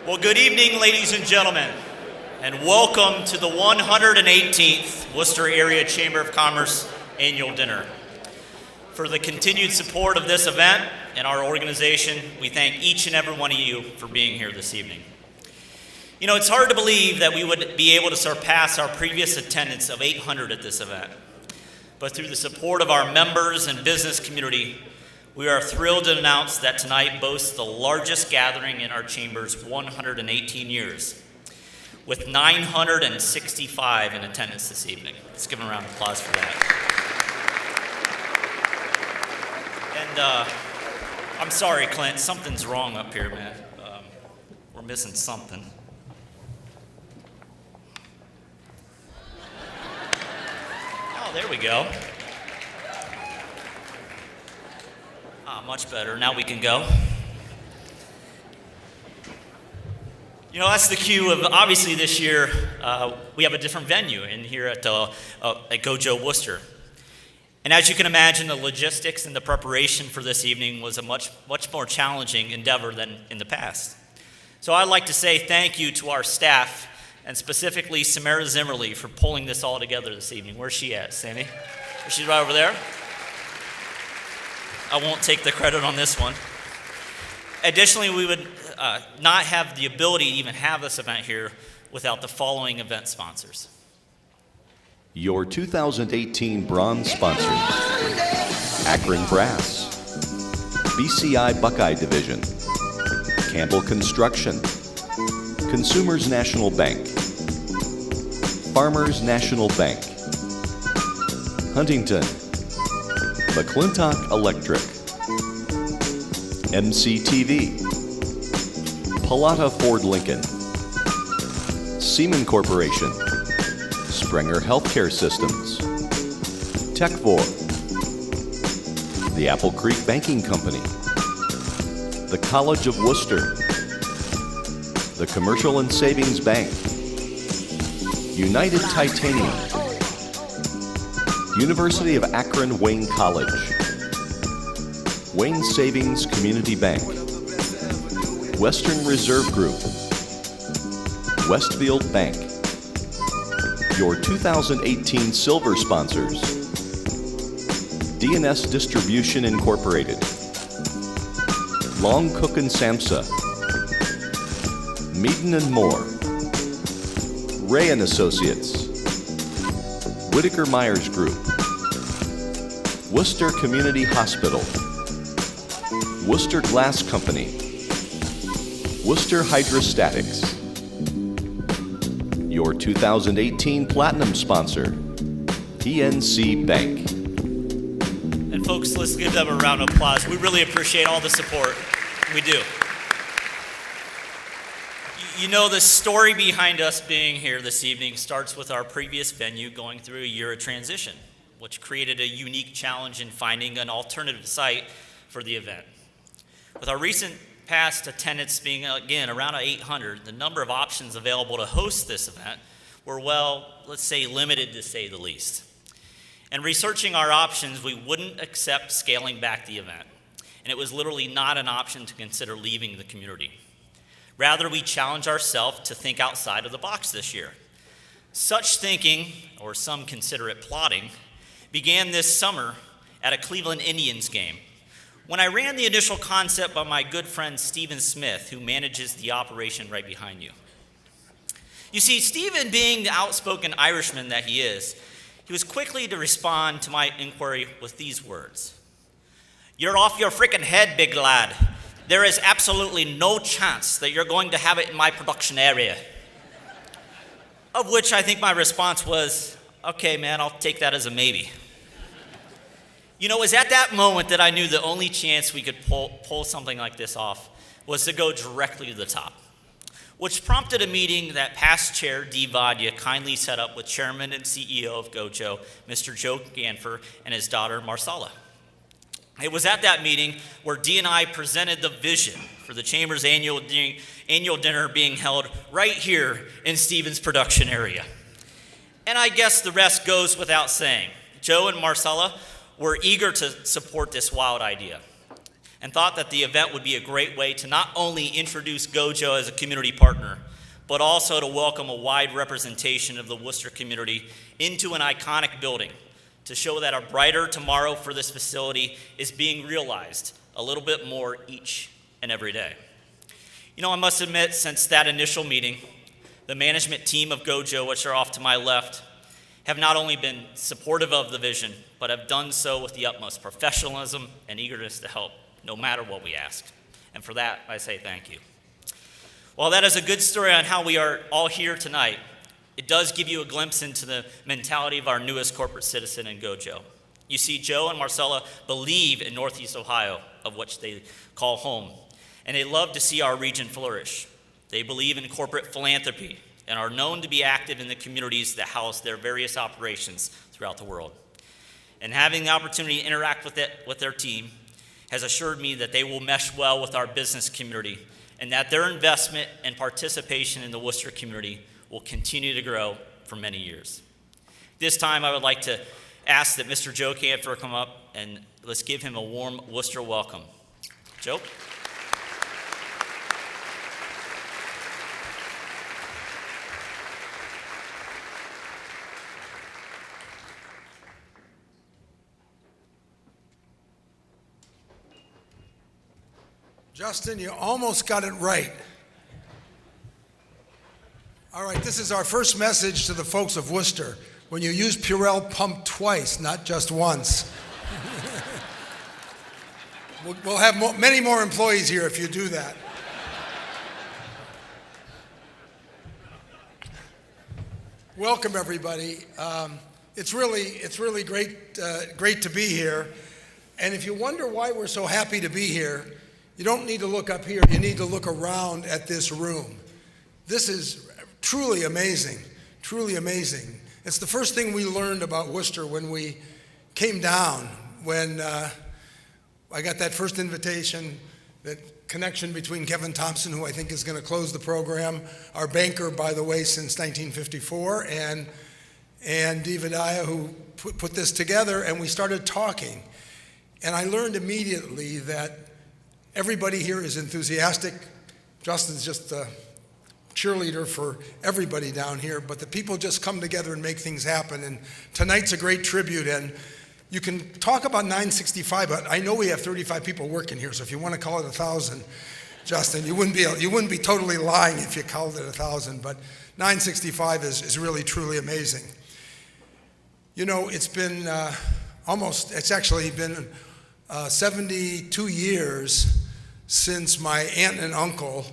Well, good evening, ladies and gentlemen, and welcome to the 118th Worcester Area Chamber of Commerce Annual Dinner. For the continued support of this event and our organization, we thank each and every one of you for being here this evening. You know, it's hard to believe that we would be able to surpass our previous attendance of 800 at this event. But through the support of our members and business community, we are thrilled to announce that tonight boasts the largest gathering in our chamber's 118 years, with 965 in attendance this evening. Let's give them a round of applause for that. And I'm sorry, Clint, something's wrong up here, man. We're missing something. Oh, there we go. Much better. Now we can go. You know, that's the cue of, obviously this year, we have a different venue in here at Gojo Worcester. And as you can imagine, the logistics and the preparation for this evening was a much more challenging endeavor than in the past. So I'd like to say thank you to our staff, and specifically Samara Zimmerly, for pulling this all together this evening. Where's she at, Sammy? She's right over there. I won't take the credit on this one. Additionally, we would not have the ability to even have this event here without the following event sponsors. Your 2018 bronze sponsors: Akron Brass, BCI Buckeye Division, Campbell Construction, Consumers National Bank, Farmers National Bank, Huntington, McClintock Electric, MCTV, Pallotta Ford Lincoln, Seaman Corporation, Springer Healthcare Systems, Techvor, the Apple Creek Banking Company, the College of Worcester, the Commercial and Savings Bank, United Titanium, University of Akron Wayne College, Wayne Savings Community Bank, Western Reserve Group, Westfield Bank. Your 2018 silver sponsors: D&S Distribution Incorporated, Long Cook and Samsa, Meaden and Moore, Ray and Associates, Whitaker Myers Group, Worcester Community Hospital, Worcester Glass Company, Worcester Hydrostatics. Your 2018 Platinum sponsor, PNC Bank. And folks, let's give them a round of applause. We really appreciate all the support. We do. You know, the story behind us being here this evening starts with our previous venue going through a year of transition, which created a unique challenge in finding an alternative site for the event. With our recent past attendance being, again, around 800, the number of options available to host this event were, well, let's say limited to say the least. And researching our options, we wouldn't accept scaling back the event. And it was literally not an option to consider leaving the community. Rather, we challenge ourselves to think outside of the box this year. Such thinking, or some consider it plotting, began this summer at a Cleveland Indians game, when I ran the initial concept by my good friend Stephen Smith, who manages the operation right behind you. You see, Stephen, being the outspoken Irishman that he is, he was quickly to respond to my inquiry with these words: "You're off your frickin' head, big lad. There is absolutely no chance that you're going to have it in my production area." Of which I think my response was, "Okay, man, I'll take that as a maybe." You know, it was at that moment that I knew the only chance we could pull something like this off was to go directly to the top, which prompted a meeting that past chair Dee Vadia kindly set up with chairman and CEO of Gojo, Mr. Joe Ganfer, and his daughter Marcella. It was at that meeting where Dee and I presented the vision for the Chamber's annual dinner being held right here in Stephen's production area. And I guess the rest goes without saying. Joe and Marcella were eager to support this wild idea. and thought that the event would be a great way to not only introduce Gojo as a community partner, but also to welcome a wide representation of the Worcester community into an iconic building to show that a brighter tomorrow for this facility is being realized a little bit more each and every day. I must admit, since that initial meeting, the management team of Gojo, which are off to my left, have not only been supportive of the vision, but have done so with the utmost professionalism and eagerness to help, no matter what we ask. And for that, I say thank you. While that is a good story on how we are all here tonight, it does give you a glimpse into the mentality of our newest corporate citizen in Gojo. You see, Joe and Marcella believe in Northeast Ohio, of which they call home, and they love to see our region flourish. They believe in corporate philanthropy and are known to be active in the communities that house their various operations throughout the world. And having the opportunity to interact with their team has assured me that they will mesh well with our business community and that their investment and participation in the Worcester community will continue to grow for many years. This time, I would like to ask that Mr. Joe Cantor come up and let's give him a warm Worcester welcome. Joe? Justin, you almost got it right. All right, this is our first message to the folks of Worcester. When you use Purell, pump twice, not just once. We'll have many more employees here if you do that. Welcome, everybody. It's really great to be here. And if you wonder why we're so happy to be here, you don't need to look up here. You need to look around at this room. This is truly amazing, truly amazing. It's the first thing we learned about Worcester when we came down, when I got that first invitation, that connection between Kevin Thompson, who I think is going to close the program, our banker, by the way, since 1954, and David Aya, who put this together, and we started talking. And I learned immediately that everybody here is enthusiastic. Justin's just a cheerleader for everybody down here, but the people just come together and make things happen. And tonight's a great tribute, and you can talk about 965, but I know we have 35 people working here, so if you want to call it 1,000, Justin, you wouldn't be totally lying if you called it 1,000, but 965 is really, truly amazing. It's been it's actually been 72 years since my aunt and uncle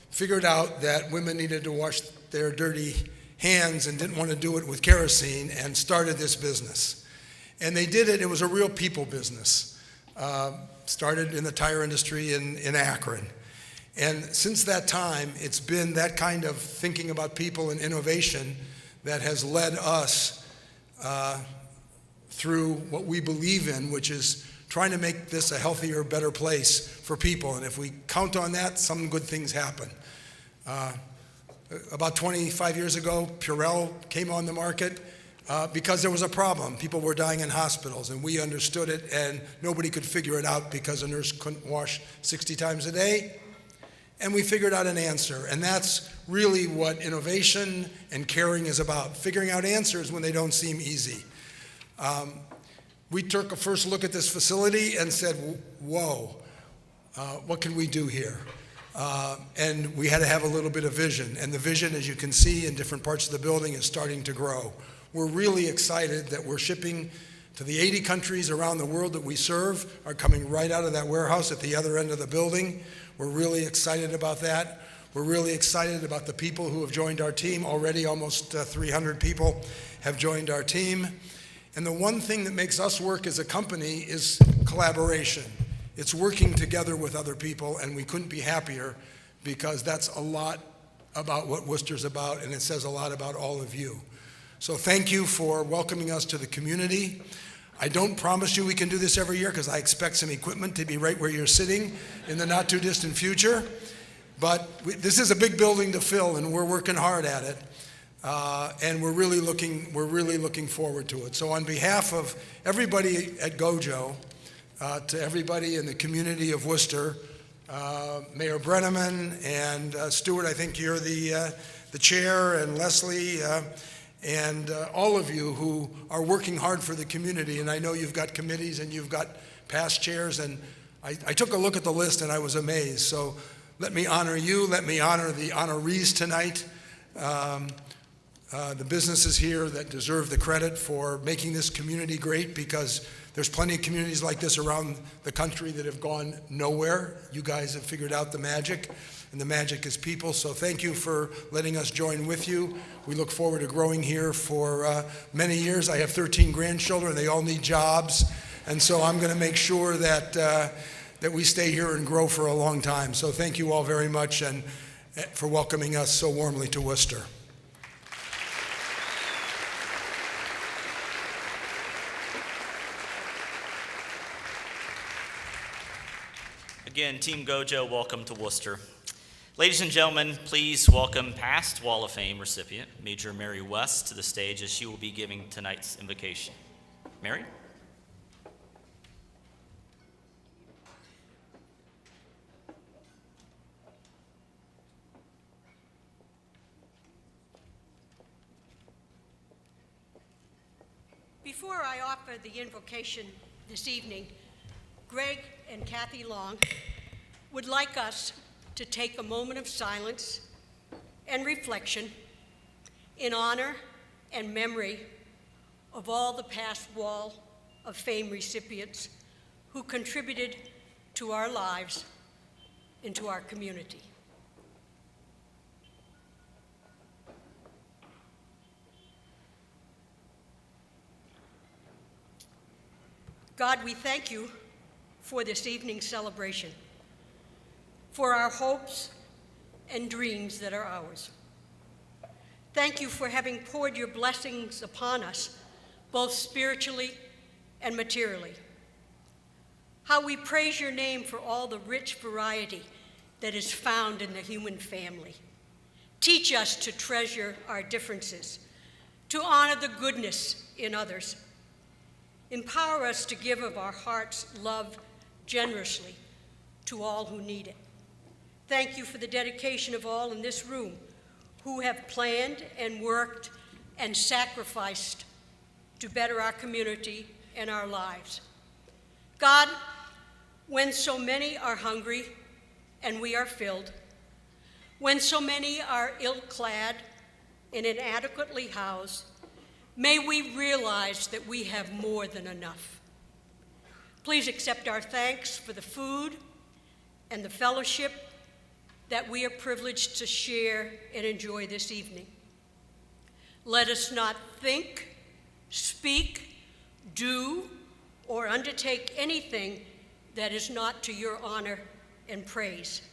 figured out that women needed to wash their dirty hands and didn't want to do it with kerosene and started this business. And they did it. It was a real people business. Started in the tire industry in Akron. And since that time, it's been that kind of thinking about people and innovation that has led us through what we believe in, which is trying to make this a healthier, better place for people. And if we count on that, some good things happen. About 25 years ago, Purell came on the market because there was a problem. People were dying in hospitals, and we understood it, and nobody could figure it out because a nurse couldn't wash 60 times a day. And we figured out an answer, and that's really what innovation and caring is about, figuring out answers when they don't seem easy. We took a first look at this facility and said, whoa, what can we do here? And we had to have a little bit of vision. And the vision, as you can see in different parts of the building, is starting to grow. We're really excited that we're shipping to the 80 countries around the world that we serve, are coming right out of that warehouse at the other end of the building. We're really excited about that. We're really excited about the people who have joined our team. Already almost 300 people have joined our team. And the one thing that makes us work as a company is collaboration. It's working together with other people, and we couldn't be happier because that's a lot about what Worcester's about, and it says a lot about all of you. So thank you for welcoming us to the community. I don't promise you we can do this every year because I expect some equipment to be right where you're sitting in the not too distant future. But this is a big building to fill, and we're working hard at it. And we're really looking forward to it. So on behalf of everybody at Gojo, to everybody in the community of Worcester, Mayor Brenneman and Stuart, I think you're the chair, and Leslie, and all of you who are working hard for the community. And I know you've got committees and you've got past chairs, and I took a look at the list and I was amazed. So let me honor you, let me honor the honorees tonight, the businesses here that deserve the credit for making this community great, because there's plenty of communities like this around the country that have gone nowhere. You guys have figured out the magic, and the magic is people. So thank you for letting us join with you. We look forward to growing here for many years. I have 13 grandchildren. They all need jobs, and so I'm going to make sure that that we stay here and grow for a long time. So thank you all very much, and for welcoming us so warmly to Worcester. Again, Team Gojo, welcome to Worcester. Ladies and gentlemen, please welcome past Wall of Fame recipient, Major Mary West, to the stage as she will be giving tonight's invocation. Mary? Before I offer the invocation this evening, Greg and Kathy Long would like us to take a moment of silence and reflection in honor and memory of all the past Wall of Fame recipients who contributed to our lives and to our community. God, we thank you for this evening's celebration, for our hopes and dreams that are ours. Thank you for having poured your blessings upon us, both spiritually and materially. How we praise your name for all the rich variety that is found in the human family. Teach us to treasure our differences, to honor the goodness in others. Empower us to give of our heart's love generously to all who need it. Thank you for the dedication of all in this room who have planned and worked and sacrificed to better our community and our lives. God, when so many are hungry and we are filled, when so many are ill-clad and inadequately housed, may we realize that we have more than enough. Please accept our thanks for the food and the fellowship that we are privileged to share and enjoy this evening. Let us not think, speak, do, or undertake anything that is not to your honor and praise,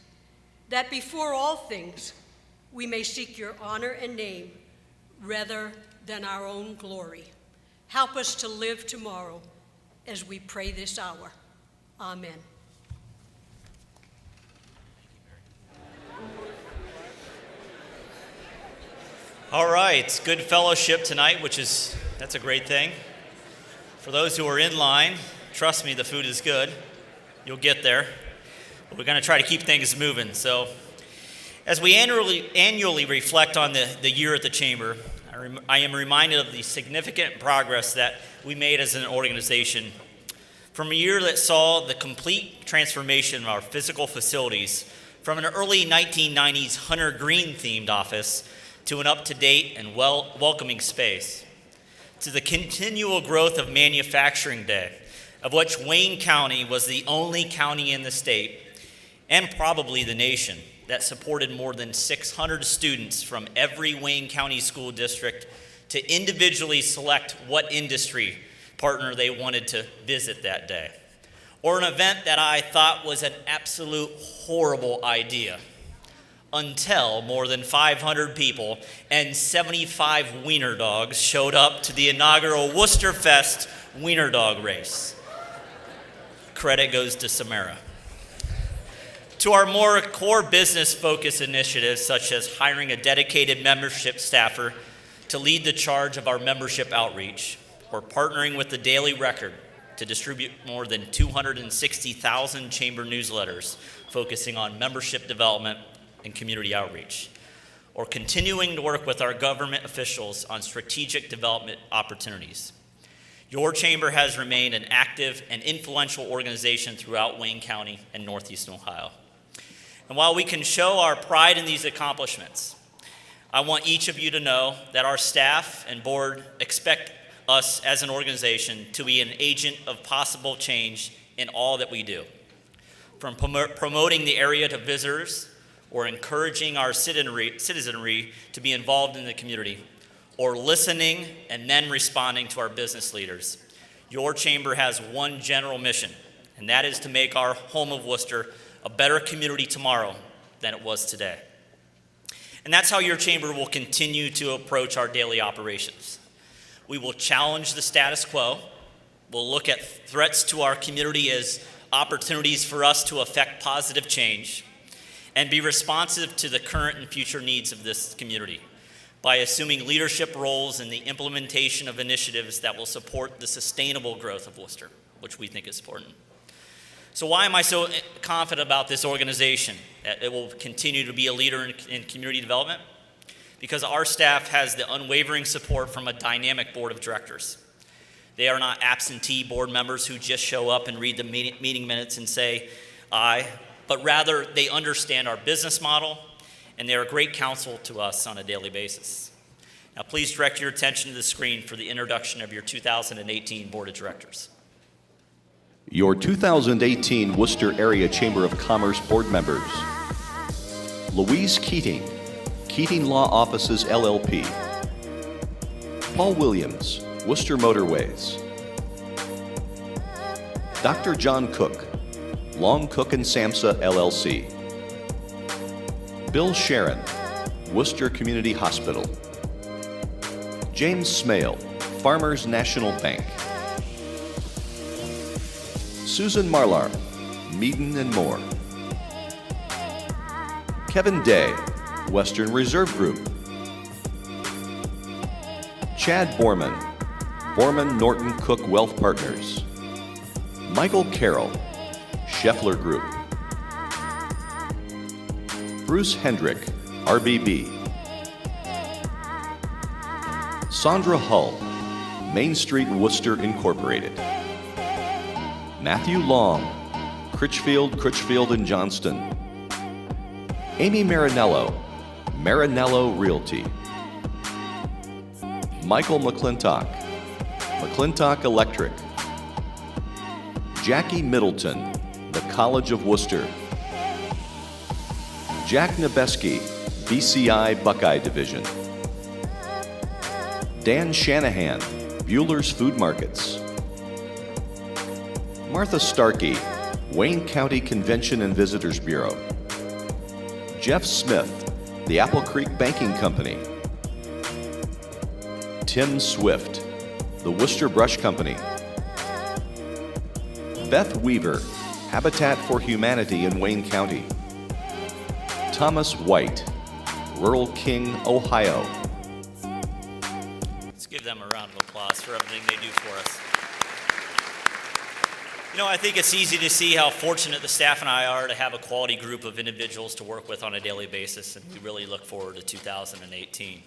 that before all things we may seek your honor and name rather than our own glory. Help us to live tomorrow as we pray this hour. Amen. All right, good fellowship tonight, that's a great thing. For those who are in line, trust me, the food is good. You'll get there. But we're going to try to keep things moving. So as we annually reflect on the year at the Chamber, I am reminded of the significant progress that we made as an organization. From a year that saw the complete transformation of our physical facilities, from an early 1990s Hunter Green themed office to an up-to-date and welcoming space, to the continual growth of Manufacturing Day, of which Wayne County was the only county in the state, and probably the nation, that supported more than 600 students from every Wayne County school district to individually select what industry partner they wanted to visit that day. Or an event that I thought was an absolute horrible idea, until more than 500 people and 75 wiener dogs showed up to the inaugural Worcester Fest wiener dog race. Credit goes to Samara. To our more core business-focused initiatives, such as hiring a dedicated membership staffer to lead the charge of our membership outreach, or partnering with the Daily Record to distribute more than 260,000 chamber newsletters focusing on membership development and community outreach, or continuing to work with our government officials on strategic development opportunities. Your chamber has remained an active and influential organization throughout Wayne County and Northeastern Ohio. And while we can show our pride in these accomplishments, I want each of you to know that our staff and board expect us as an organization to be an agent of possible change in all that we do. From promoting the area to visitors, or encouraging our citizenry to be involved in the community, or listening and then responding to our business leaders. Your chamber has one general mission, and that is to make our home of Worcester a better community tomorrow than it was today. And that's how your chamber will continue to approach our daily operations. We will challenge the status quo. We'll look at threats to our community as opportunities for us to affect positive change, and be responsive to the current and future needs of this community by assuming leadership roles in the implementation of initiatives that will support the sustainable growth of Worcester, which we think is important. So why am I so confident about this organization, that it will continue to be a leader in community development? Because our staff has the unwavering support from a dynamic board of directors. They are not absentee board members who just show up and read the meeting minutes and say aye, but rather they understand our business model, and they are a great counsel to us on a daily basis. Now please direct your attention to the screen for the introduction of your 2018 Board of Directors. Your 2018 Worcester Area Chamber of Commerce Board members: Louise Keating, Keating Law Offices LLP. Paul Williams, Worcester Motorways. Dr. John Cook, Long Cook and Samsa LLC. Bill Sharon, Worcester Community Hospital. James Smale, Farmers National Bank. Susan Marlar, Meaden and Moore. Kevin Day, Western Reserve Group. Chad Borman, Borman Norton Cook Wealth Partners. Michael Carroll, Scheffler Group. Bruce Hendrick, RBB. Sandra Hull, Main Street Worcester Incorporated. Matthew Long, Critchfield and Johnston. Amy Marinello, Marinello Realty. Michael McClintock, McClintock Electric. Jackie Middleton, the College of Worcester. Jack Nebeski, BCI Buckeye Division. Dan Shanahan, Bueller's Food Markets. Martha Starkey, Wayne County Convention and Visitors Bureau. Jeff Smith, the Apple Creek Banking Company. Tim Swift, the Worcester Brush Company. Beth Weaver, Habitat for Humanity in Wayne County. Thomas White, Rural King, Ohio. Let's give them a round of applause for everything they do for us. You know, I think it's easy to see how fortunate the staff and I are to have a quality group of individuals to work with on a daily basis, and we really look forward to 2018.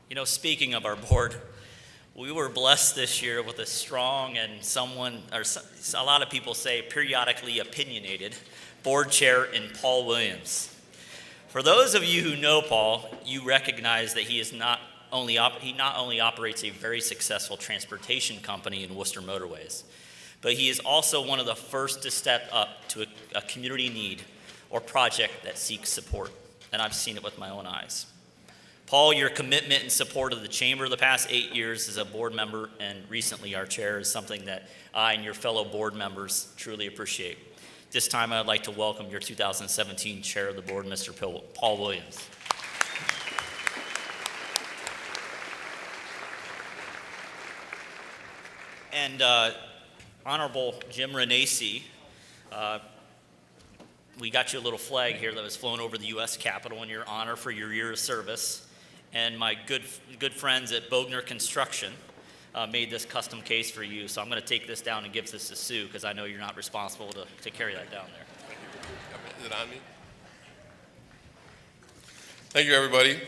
You know, speaking of our board, we were blessed this year with a strong and a lot of people say periodically opinionated board chair in Paul Williams. For those of you who know Paul, you recognize that he not only operates a very successful transportation company in Worcester Motorways, but he is also one of the first to step up to a community need or project that seeks support, and I've seen it with my own eyes. Paul, your commitment and support of the Chamber the past 8 years as a board member and recently our chair is something that I and your fellow board members truly appreciate. This time I'd like to welcome your 2017 Chair of the Board, Mr. Paul Williams. And Honorable Jim Renacci, we got you a little flag here that was flown over the U.S. Capitol in your honor for your year of service. And my good friends at Bogner Construction made this custom case for you. So I'm going to take this down and give this to Sue because I know you're not responsible to carry that down there. Is it on me? Thank you, everybody.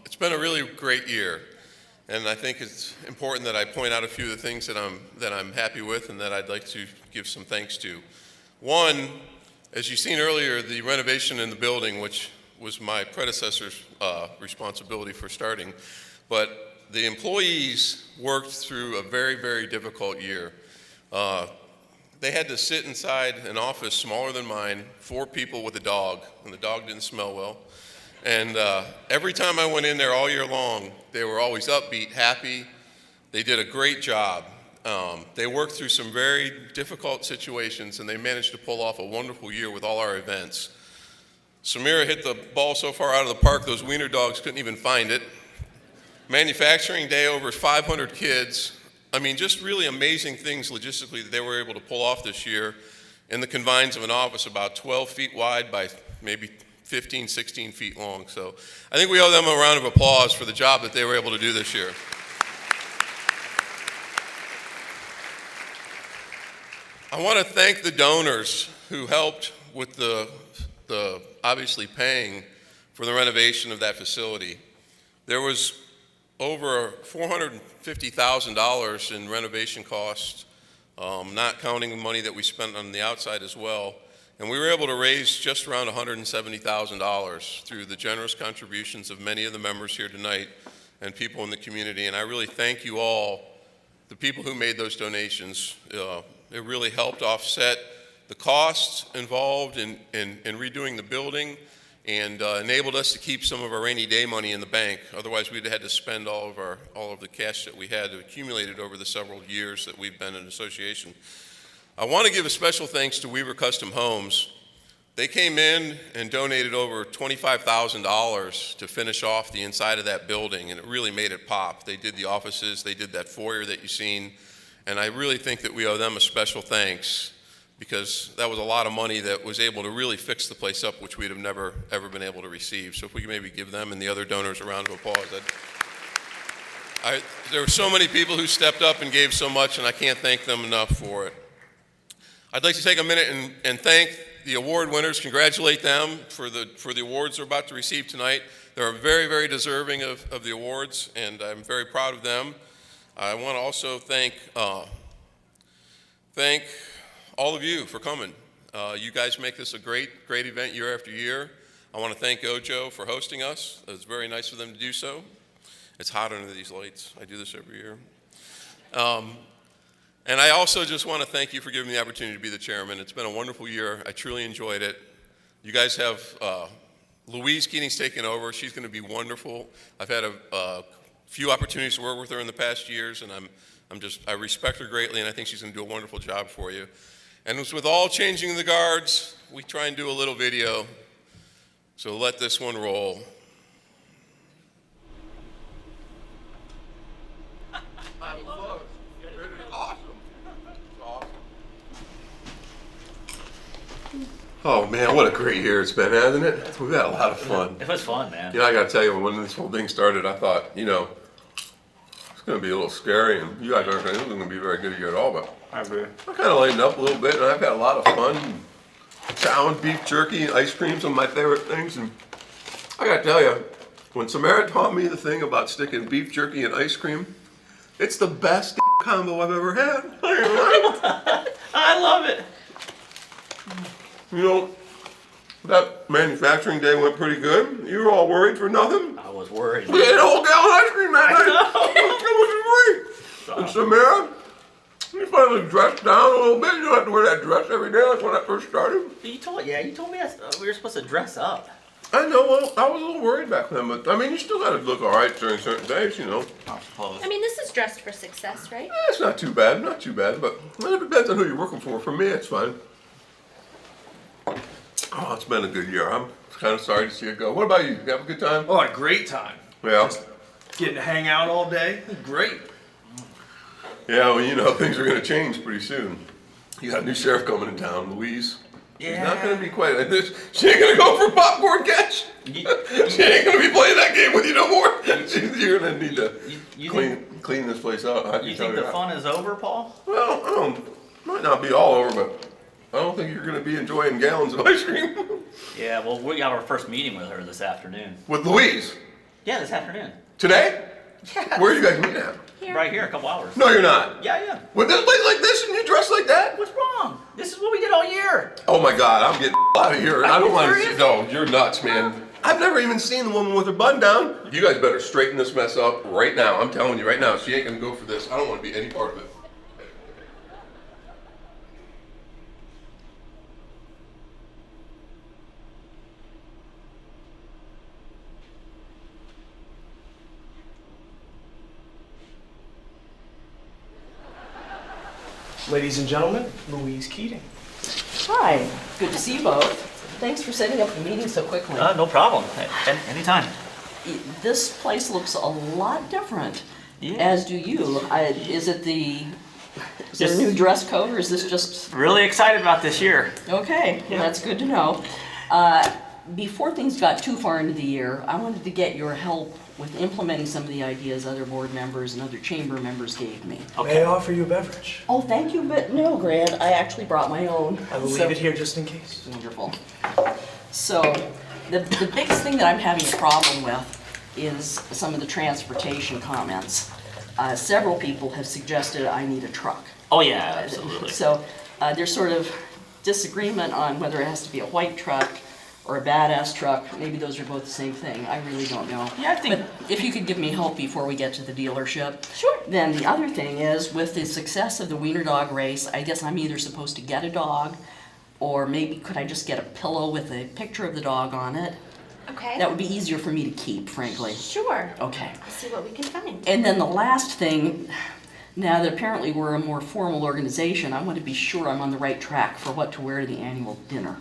It's been a really great year, and I think it's important that I point out a few of the things that I'm happy with and that I'd like to give some thanks to. One, as you've seen earlier, the renovation in the building, which was my predecessor's responsibility for starting, but the employees worked through a very, very difficult year. They had to sit inside an office smaller than mine, 4 people with a dog, and the dog didn't smell well. And every time I went in there all year long, they were always upbeat, happy. They did a great job. They worked through some very difficult situations, and they managed to pull off a wonderful year with all our events. Samira hit the ball so far out of the park, those wiener dogs couldn't even find it. Manufacturing day, over 500 kids. I mean, just really amazing things logistically that they were able to pull off this year in the confines of an office about 12 feet wide by maybe 15, 16 feet long. So I think we owe them a round of applause for the job that they were able to do this year. I want to thank the donors who helped with the obviously paying for the renovation of that facility. There was over $450,000 in renovation costs, not counting the money that we spent on the outside as well. And we were able to raise just around $170,000 through the generous contributions of many of the members here tonight and people in the community. And I really thank you all, the people who made those donations. It really helped offset the costs involved in redoing the building and enabled us to keep some of our rainy day money in the bank. Otherwise, we'd had to spend all of the cash that we had accumulated over the several years that we've been in association. I want to give a special thanks to Weaver Custom Homes. They came in and donated over $25,000 to finish off the inside of that building, and it really made it pop. They did the offices, they did that foyer that you've seen, and I really think that we owe them a special thanks because that was a lot of money that was able to really fix the place up, which we'd have never, ever been able to receive. So if we could maybe give them and the other donors a round of applause. There were so many people who stepped up and gave so much, and I can't thank them enough for it. I'd like to take a minute and thank the award winners, congratulate them for the awards they're about to receive tonight. They're very, very deserving of the awards, and I'm very proud of them. I want to also thank all of you for coming. You guys make this a great, great event year after year. I want to thank Ojo for hosting us. It's very nice of them to do so. It's hot under these lights. I do this every year. And I also just want to thank you for giving me the opportunity to be the chairman. It's been a wonderful year. I truly enjoyed it. You guys have Louise Keating's taken over. She's going to be wonderful. I've had a few opportunities to work with her in the past years, and I respect her greatly, and I think she's going to do a wonderful job for you. And with all changing the guards, we try and do a little video. So let this one roll. I love it. It is awesome. It's awesome. Oh man, what a great year it's been, hasn't it? We've had a lot of fun. It was fun, man. You know, I got to tell you, when this whole thing started, I thought, it's going to be a little scary, and you guys aren't going to be very good here at all, but I kind of lightened up a little bit, and I've had a lot of fun. Chow and beef jerky and ice cream, some of my favorite things, and I got to tell you, when Samara taught me the thing about sticking beef jerky and ice cream, it's the best combo I've ever had. I love it. That manufacturing day went pretty good. You were all worried for nothing. I was worried. We ate a whole gallon of ice cream that night. It was great. And Samara, you finally dressed down a little bit. You don't have to wear that dress every day like when I first started. You told me we were supposed to dress up. I know, well, I was a little worried back then, but I mean, you still gotta look all right during certain days, I suppose. I mean, this is dressed for success, right? It's not too bad, but it depends on who you're working for. For me, it's fine. Oh, it's been a good year. I'm kind of sorry to see it go. What about you? You have a good time? Oh, a great time. Yeah. Just getting to hang out all day. Great. Yeah, well, things are gonna change pretty soon. You got a new sheriff coming in town, Louise. She's not going to be quite like this. She ain't going to go for popcorn catch. She ain't going to be playing that game with you no more. You're going to need to clean this place out. You think the fun is over, Paul? Well, might not be all over, but I don't think you're going to be enjoying gallons of ice cream. Yeah, well, we got our first meeting with her this afternoon. With Louise? Yeah, this afternoon. Today? Yeah. Where are you guys meeting at? Right here, a couple hours. No, you're not. Yeah. With this place like this and you dress like that? What's wrong? This is what we did all year. Oh my God, I'm getting out of here. I don't want to see. serious? No, you're nuts, man. I've never even seen the woman with her button down. You guys better straighten this mess up right now. I'm telling you right now, she ain't gonna go for this. I don't want to be any part of it. Ladies and gentlemen, Louise Keating. Hi, good to see you both. Thanks for setting up the meeting so quickly. No problem. Anytime. This place looks a lot different, Yeah. as do you. Is there a new dress code, or is this just... Really excited about this year. Okay, well, that's good to know. Before things got too far into the year, I wanted to get your help with implementing some of the ideas other board members and other chamber members gave me. May I offer you a beverage? Oh, thank you, but no, Grant, I actually brought my own. I will leave it here just in case. Wonderful. So, the biggest thing that I'm having a problem with is some of the transportation comments. Several people have suggested I need a truck. Oh, yeah, absolutely. So, there's sort of disagreement on whether it has to be a white truck or a badass truck. Maybe those are both the same thing. I really don't know. Yeah, I think- But if you could give me help before we get to the dealership. Sure. Then the other thing is, with the success of the wiener dog race, I guess I'm either supposed to get a dog, or maybe could I just get a pillow with a picture of the dog on it? Okay. That would be easier for me to keep, frankly. Sure. Okay. Let's see what we can find. And then the last thing, now that apparently we're a more formal organization, I want to be sure I'm on the right track for what to wear to the annual dinner.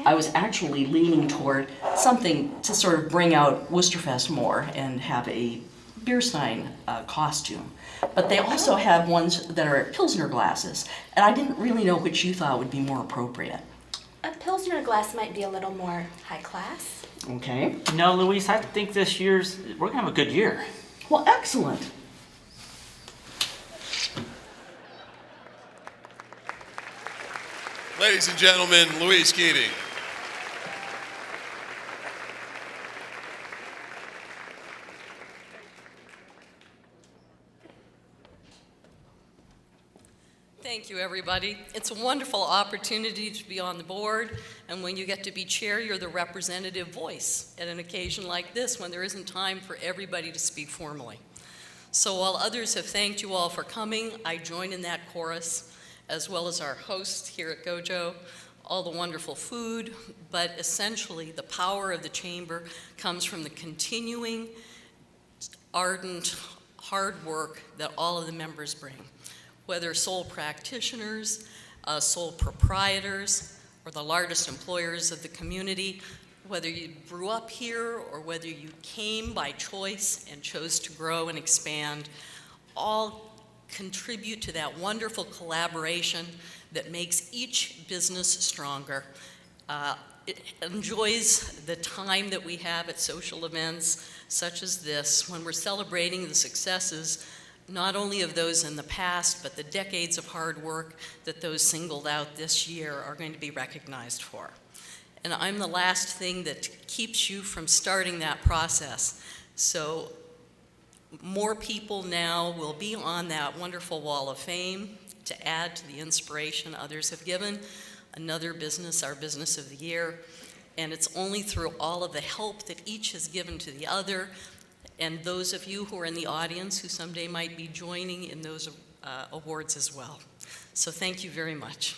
I was actually leaning toward something to sort of bring out Worcesterfest more and have a beer stein costume. But they also have ones that are Pilsner glasses, and I didn't really know which you thought would be more appropriate. A Pilsner glass might be a little more high class. Okay? No, Luis, I think this year's, we're gonna have a good year. Well, excellent. Ladies and gentlemen, Louise Keating. Thank you, everybody. It's a wonderful opportunity to be on the board, and when you get to be chair, you're the representative voice at an occasion like this when there isn't time for everybody to speak formally. So while others have thanked you all for coming, I join in that chorus, as well as our host here at Gojo, all the wonderful food, but essentially the power of the chamber comes from the continuing, ardent, hard work that all of the members bring. Whether sole practitioners, sole proprietors, or the largest employers of the community, whether you grew up here or whether you came by choice and chose to grow and expand, all contribute to that wonderful collaboration that makes each business stronger. It enjoys the time that we have at social events such as this when we're celebrating the successes not only of those in the past, but the decades of hard work that those singled out this year are going to be recognized for. And I'm the last thing that keeps you from starting that process. So more people now will be on that wonderful wall of fame to add to the inspiration others have given. Another business, our business of the year. And it's only through all of the help that each has given to the other, and those of you who are in the audience who someday might be joining in those awards as well. So thank you very much.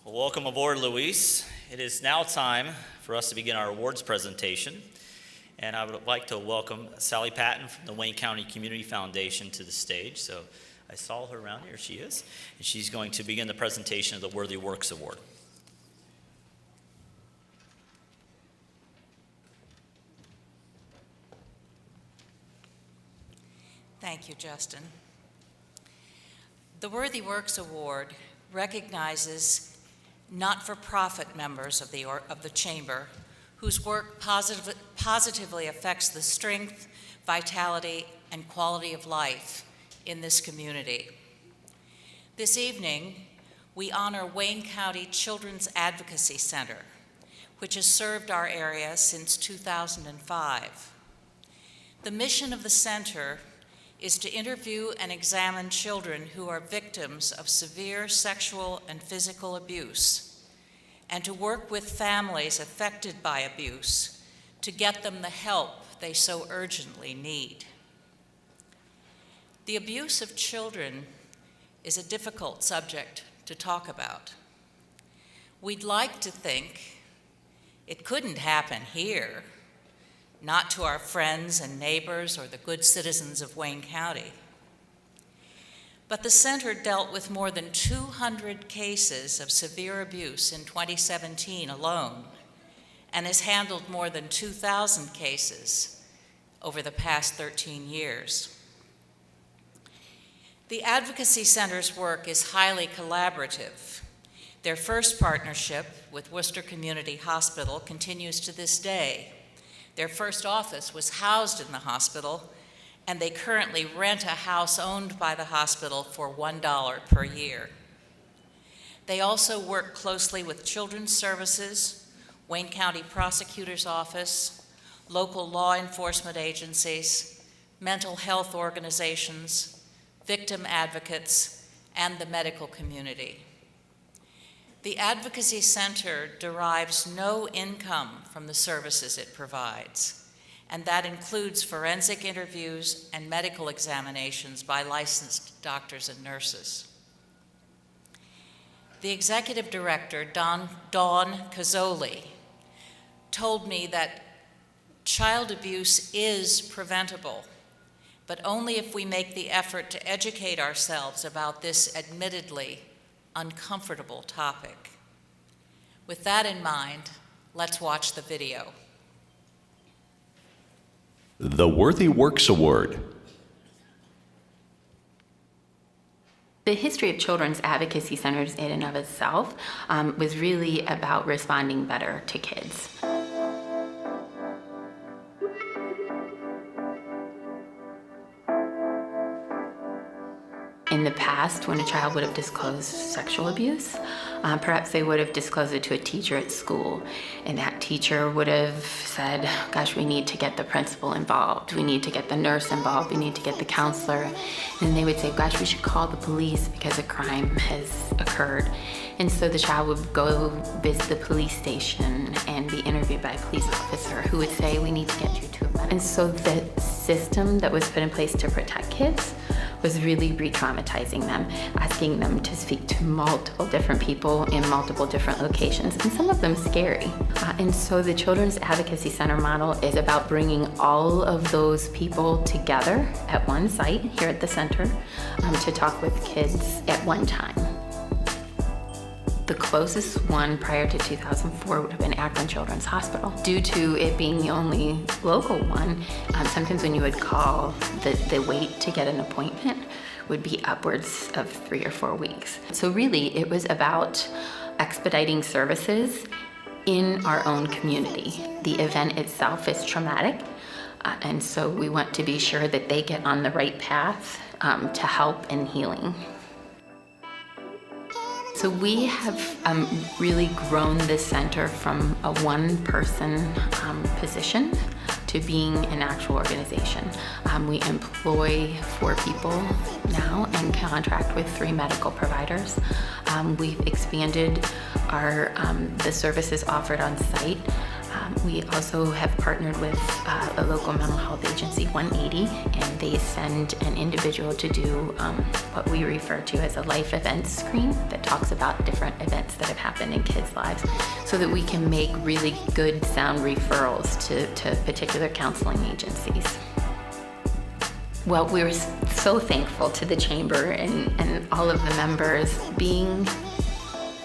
Well, welcome aboard, Luis. It is now time for us to begin our awards presentation. And I would like to welcome Sally Patton from the Wayne County Community Foundation to the stage. So I saw her around here, she is. And she's going to begin the presentation of the Worthy Works Award. Thank you, Justin. The Worthy Works Award recognizes not-for-profit members of the Chamber whose work positively affects the strength, vitality, and quality of life in this community. This evening, we honor Wayne County Children's Advocacy Center, which has served our area since 2005. The mission of the center is to interview and examine children who are victims of severe sexual and physical abuse, and to work with families affected by abuse to get them the help they so urgently need. The abuse of children is a difficult subject to talk about. We'd like to think it couldn't happen here, not to our friends and neighbors or the good citizens of Wayne County. But the center dealt with more than 200 cases of severe abuse in 2017 alone, and has handled more than 2,000 cases over the past 13 years. The Advocacy Center's work is highly collaborative. Their first partnership with Worcester Community Hospital continues to this day. Their first office was housed in the hospital, and they currently rent a house owned by the hospital for $1 per year. They also work closely with Children's Services, Wayne County Prosecutor's Office, local law enforcement agencies, mental health organizations, victim advocates, and the medical community. The Advocacy Center derives no income from the services it provides, and that includes forensic interviews and medical examinations by licensed doctors and nurses. The executive director, Dawn Cazzoli, told me that child abuse is preventable, but only if we make the effort to educate ourselves about this admittedly uncomfortable topic. With that in mind, let's watch the video. The Worthy Works Award. The history of children's advocacy centers in and of itself was really about responding better to kids. In the past, when a child would have disclosed sexual abuse, perhaps they would have disclosed it to a teacher at school, and that teacher would have said, gosh, we need to get the principal involved, we need to get the nurse involved, we need to get the counselor, and they would say, gosh, we should call the police because a crime has occurred. And so the child would go visit the police station and be interviewed by a police officer who would say, we need to get you to a medic. And so the system that was put in place to protect kids was really re-traumatizing them, asking them to speak to multiple different people in multiple different locations, and some of them scary. And so the Children's Advocacy Center model is about bringing all of those people together at one site here at the center to talk with kids at one time. The closest one prior to 2004 would have been Akron Children's Hospital. Due to it being the only local one, sometimes when you would call, the wait to get an appointment would be upwards of 3 or 4 weeks. So really, it was about expediting services in our own community. The event itself is traumatic, and so we want to be sure that they get on the right path to help and healing. So we have really grown this center from a one-person position to being an actual organization. We employ 4 people now and contract with 3 medical providers. We've expanded the services offered on site. We also have partnered with a local mental health agency, 180, and they send an individual to do what we refer to as a life events screen that talks about different events that have happened in kids' lives so that we can make really good, sound referrals to particular counseling agencies. Well, we're so thankful to the Chamber and all of the members being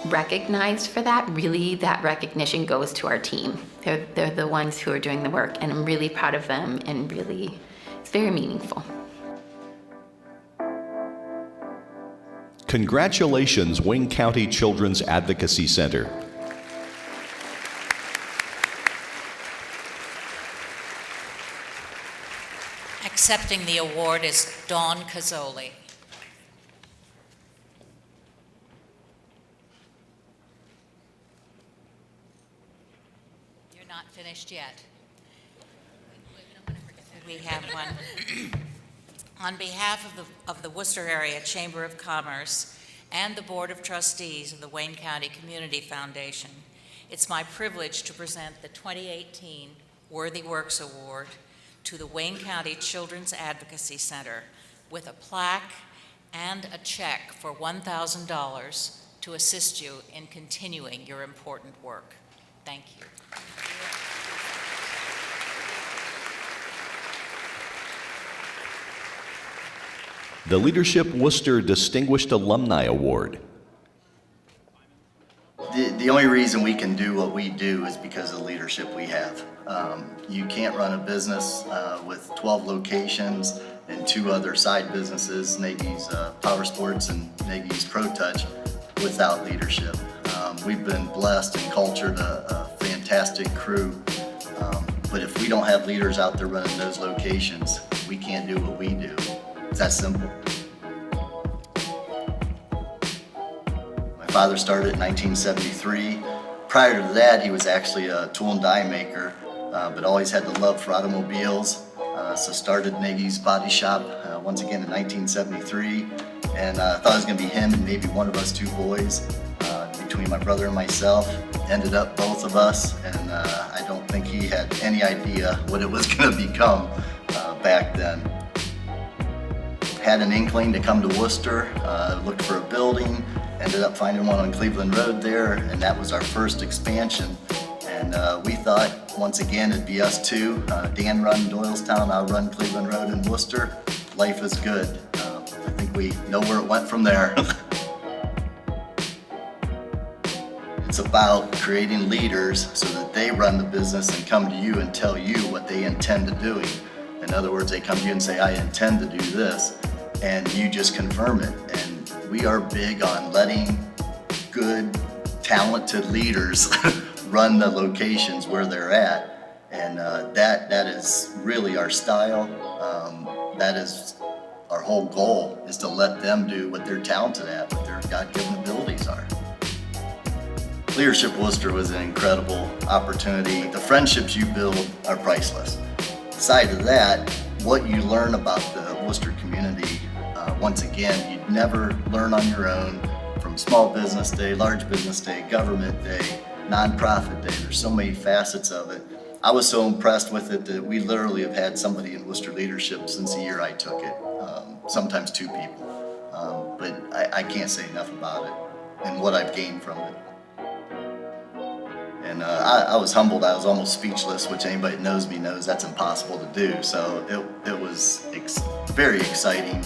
recognized for that. Really, that recognition goes to our team. They're the ones who are doing the work, and I'm really proud of them, and really, it's very meaningful. Congratulations, Wayne County Children's Advocacy Center. Accepting the award is Dawn Cazzoli. You're not finished yet. We have one. On behalf of the Worcester Area Chamber of Commerce and the Board of Trustees of the Wayne County Community Foundation, it's my privilege to present the 2018 Worthy Works Award to the Wayne County Children's Advocacy Center with a plaque and a check for $1,000 to assist you in continuing your important work. Thank you. The Leadership Worcester Distinguished Alumni Award. The only reason we can do what we do is because of the leadership we have. You can't run a business with 12 locations and 2 other side businesses, Nagy's Power Sports and Nagy's Pro Touch, without leadership. We've been blessed and cultured a fantastic crew, but if we don't have leaders out there running those locations, we can't do what we do. It's that simple. My father started in 1973. Prior to that, he was actually a tool and die maker, but always had the love for automobiles. So started Nagy's Body Shop once again in 1973, and thought it was going to be him and maybe one of us 2 boys. Between my brother and myself, ended up both of us, and I don't think he had any idea what it was going to become back then. Had an inkling to come to Worcester, looked for a building, ended up finding one on Cleveland Road there, and that was our first expansion. And we thought, once again, it'd be us 2. Dan run Doylestown, I'll run Cleveland Road in Worcester. Life is good. I think we know where it went from there. It's about creating leaders so that they run the business and come to you and tell you what they intend to do. In other words, they come to you and say, I intend to do this, and you just confirm it. And we are big on letting good, talented leaders run the locations where they're at. And that is really our style. That is our whole goal, is to let them do what they're talented at, what their God-given abilities are. Leadership Worcester was an incredible opportunity. The friendships you build are priceless. Aside of that, what you learn about the Worcester community, once again, you'd never learn on your own, from small business day, large business day, government day, nonprofit day. There's so many facets of it. I was so impressed with it that we literally have had somebody in Worcester leadership since the year I took it, sometimes 2 people. But I can't say enough about it and what I've gained from it. And I was humbled. I was almost speechless, which anybody that knows me knows that's impossible to do. So it was very exciting.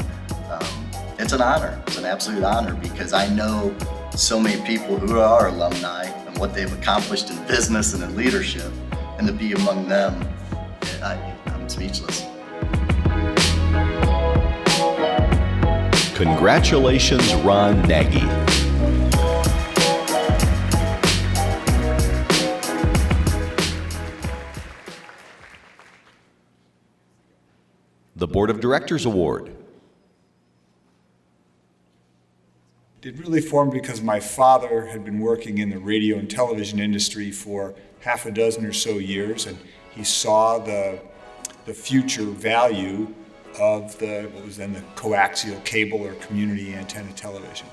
It's an honor. It's an absolute honor, because I know so many people who are alumni and what they've accomplished in business and in leadership, and to be among them, I'm speechless. Congratulations, Ron Nagy. The Board of Directors Award. It really formed because my father had been working in the radio and television industry for half a dozen or so years, and he saw the future value of what was then the coaxial cable or community antenna television.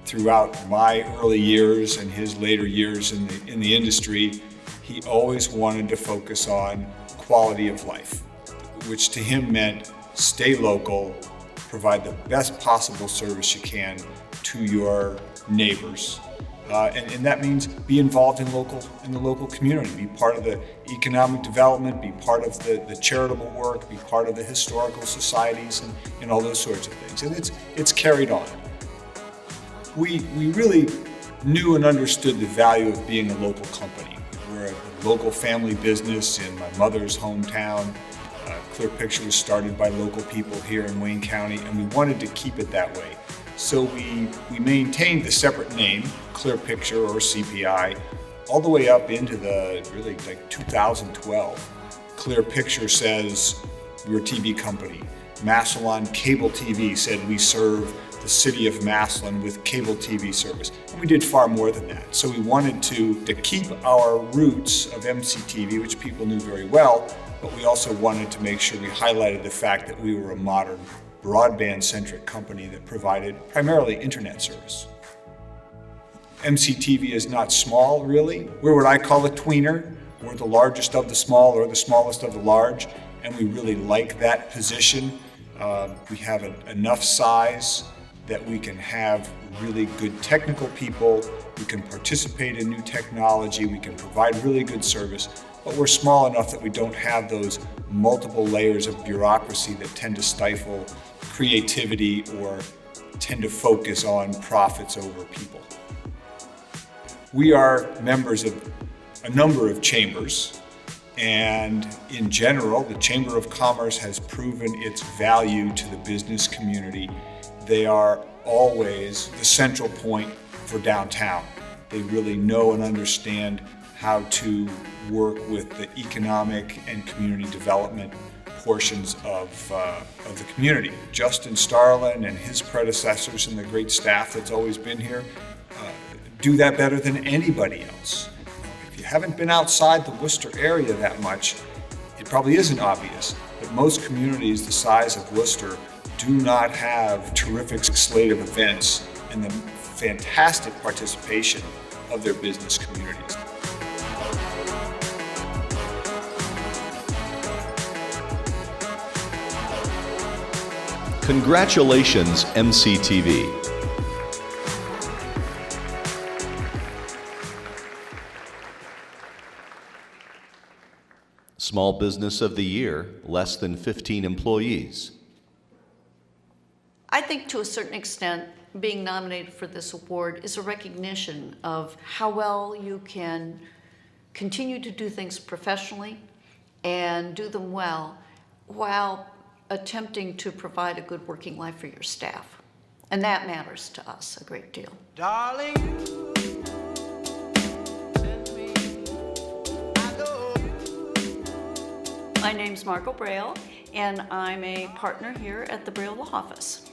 Throughout my early years and his later years in the industry, he always wanted to focus on quality of life, which to him meant stay local, provide the best possible service you can to your neighbors. And that means be involved in the local community, be part of the economic development, be part of the charitable work, be part of the historical societies and all those sorts of things. And it's carried on. We really knew and understood the value of being a local company. We're a local family business in my mother's hometown. Clear Picture was started by local people here in Wayne County, and we wanted to keep it that way. So we maintained the separate name, Clear Picture or CPI, all the way up into the really like 2012. Clear Picture says we're a TV company. Massillon Cable TV said we serve the city of Massillon with cable TV service. And we did far more than that. So we wanted to keep our roots of MCTV, which people knew very well, but we also wanted to make sure we highlighted the fact that we were a modern, broadband-centric company that provided primarily internet service. MCTV is not small, really. We're what I call a tweener. We're the largest of the small or the smallest of the large, and we really like that position. We have enough size that we can have really good technical people, we can participate in new technology, we can provide really good service, but we're small enough that we don't have those multiple layers of bureaucracy that tend to stifle creativity or tend to focus on profits over people. We are members of a number of chambers, and in general, the Chamber of Commerce has proven its value to the business community. They are always the central point for downtown. They really know and understand how to work with the economic and community development portions of the community. Justin Starlin and his predecessors and the great staff that's always been here do that better than anybody else. If you haven't been outside the Worcester area that much, it probably isn't obvious that most communities the size of Worcester do not have terrific slate of events and the fantastic participation of their business communities. Congratulations, MCTV. Small Business of the Year, less than 15 employees. I think to a certain extent, being nominated for this award is a recognition of how well you can continue to do things professionally and do them well while attempting to provide a good working life for your staff. And that matters to us a great deal. Darling, my name's Margot Braille, and I'm a partner here at the Braille Law Office.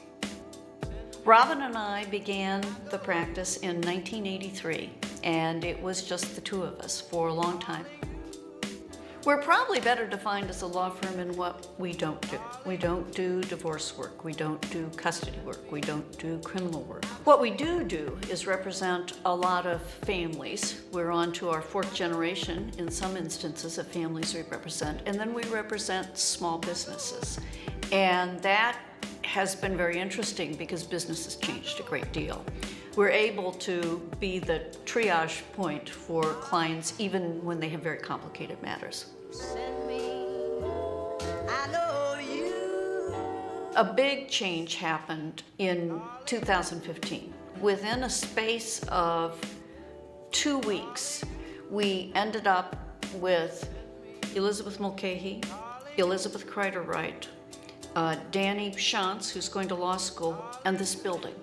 Robin and I began the practice in 1983, and it was just the two of us for a long time. We're probably better defined as a law firm in what we don't do. We don't do divorce work, we don't do custody work, we don't do criminal work. What we do is represent a lot of families. We're on to our fourth generation in some instances of families we represent, and then we represent small businesses. And that has been very interesting because business has changed a great deal. We're able to be the triage point for clients even when they have very complicated matters. A big change happened in 2015. Within a space of 2 weeks, we ended up with Elizabeth Mulcahy, Elizabeth Kreider-Wright, Danny Shantz, who's going to law school, and this building,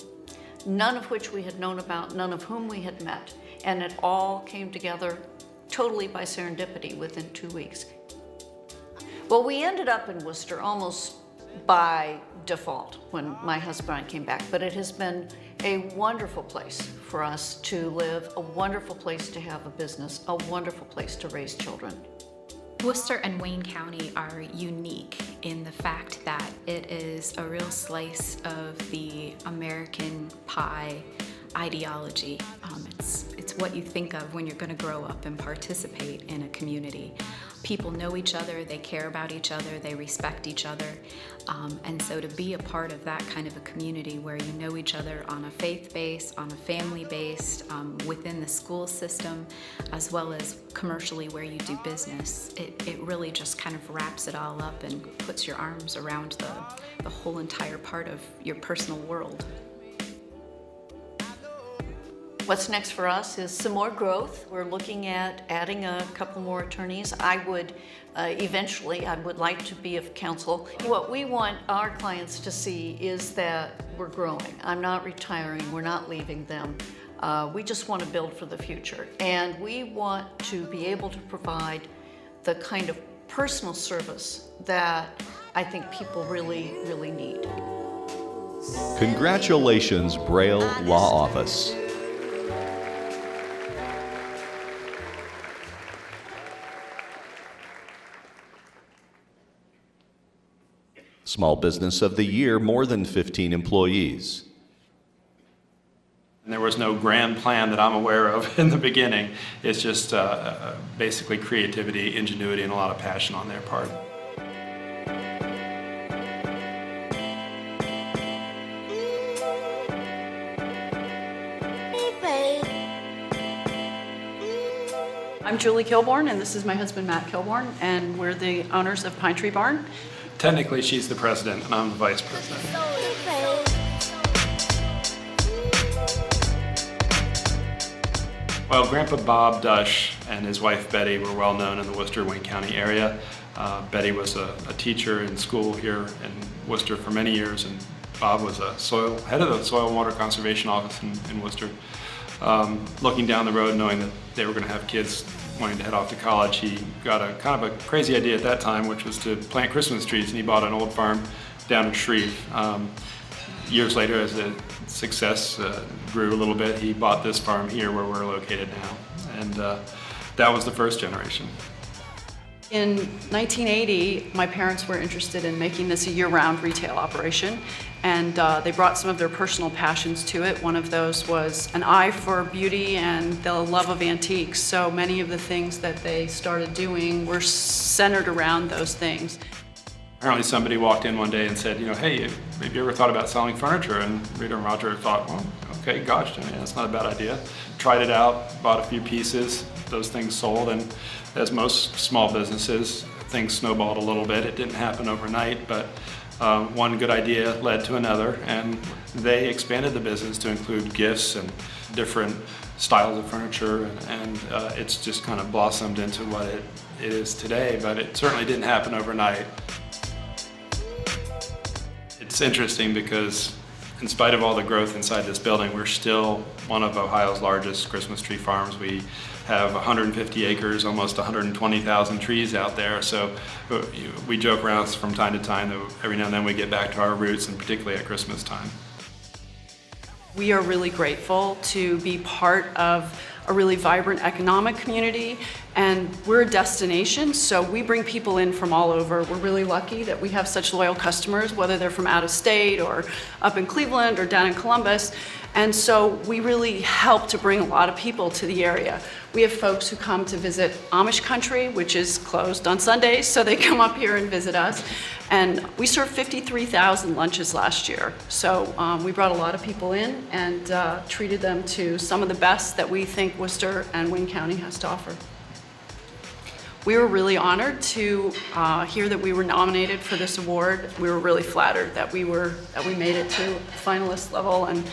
none of which we had known about, none of whom we had met, and it all came together totally by serendipity within 2 weeks. Well, we ended up in Worcester almost by default when my husband and I came back, but it has been a wonderful place for us to live, a wonderful place to have a business, a wonderful place to raise children. Worcester and Wayne County are unique in the fact that it is a real slice of the American pie ideology. It's what you think of when you're going to grow up and participate in a community. People know each other, they care about each other, they respect each other. And so to be a part of that kind of a community where you know each other on a faith base, on a family base, within the school system, as well as commercially where you do business, it really just kind of wraps it all up and puts your arms around the whole entire part of your personal world. What's next for us is some more growth. We're looking at adding a couple more attorneys. I would eventually, I would like to be of counsel. What we want our clients to see is that we're growing. I'm not retiring, we're not leaving them. We just want to build for the future. And we want to be able to provide the kind of personal service that I think people really, really need. Congratulations, Braille Law Office. Small Business of the Year, more than 15 employees. And there was no grand plan that I'm aware of in the beginning. It's just basically creativity, ingenuity, and a lot of passion on their part. I'm Julie Kilborn, and this is my husband, Matt Kilborn, and we're the owners of Pine Tree Barn. Technically, she's the president, and I'm the vice president. Well, Grandpa Bob Dush and his wife Betty were well known in the Worcester-Wayne County area. Betty was a teacher in school here in Worcester for many years, and Bob was head of the Soil and Water Conservation Office in Worcester. Looking down the road, knowing that they were going to have kids wanting to head off to college, he got a kind of a crazy idea at that time, which was to plant Christmas trees, and he bought an old farm down in Shreve. Years later, as the success grew a little bit, he bought this farm here where we're located now, and that was the first generation. In 1980, my parents were interested in making this a year-round retail operation, and they brought some of their personal passions to it. One of those was an eye for beauty and the love of antiques, so many of the things that they started doing were centered around those things. Apparently somebody walked in one day and said, hey, have you ever thought about selling furniture? And Rita and Roger thought, well, okay, gosh, that's not a bad idea. Tried it out, bought a few pieces, those things sold, and as most small businesses, things snowballed a little bit. It didn't happen overnight, but one good idea led to another, and they expanded the business to include gifts and different styles of furniture, and it's just kind of blossomed into what it is today, but it certainly didn't happen overnight. It's interesting because in spite of all the growth inside this building, we're still one of Ohio's largest Christmas tree farms. We have 150 acres, almost 120,000 trees out there. So we joke around from time to time that every now and then we get back to our roots, and particularly at Christmas time. We are really grateful to be part of a really vibrant economic community, and we're a destination, so we bring people in from all over. We're really lucky that we have such loyal customers, whether they're from out of state or up in Cleveland or down in Columbus, and so we really help to bring a lot of people to the area. We have folks who come to visit Amish country, which is closed on Sundays, so they come up here and visit us. And we served 53,000 lunches last year. So we brought a lot of people in and treated them to some of the best that we think Worcester and Wayne County has to offer. We were really honored to hear that we were nominated for this award. We were really flattered that we made it to finalist level, and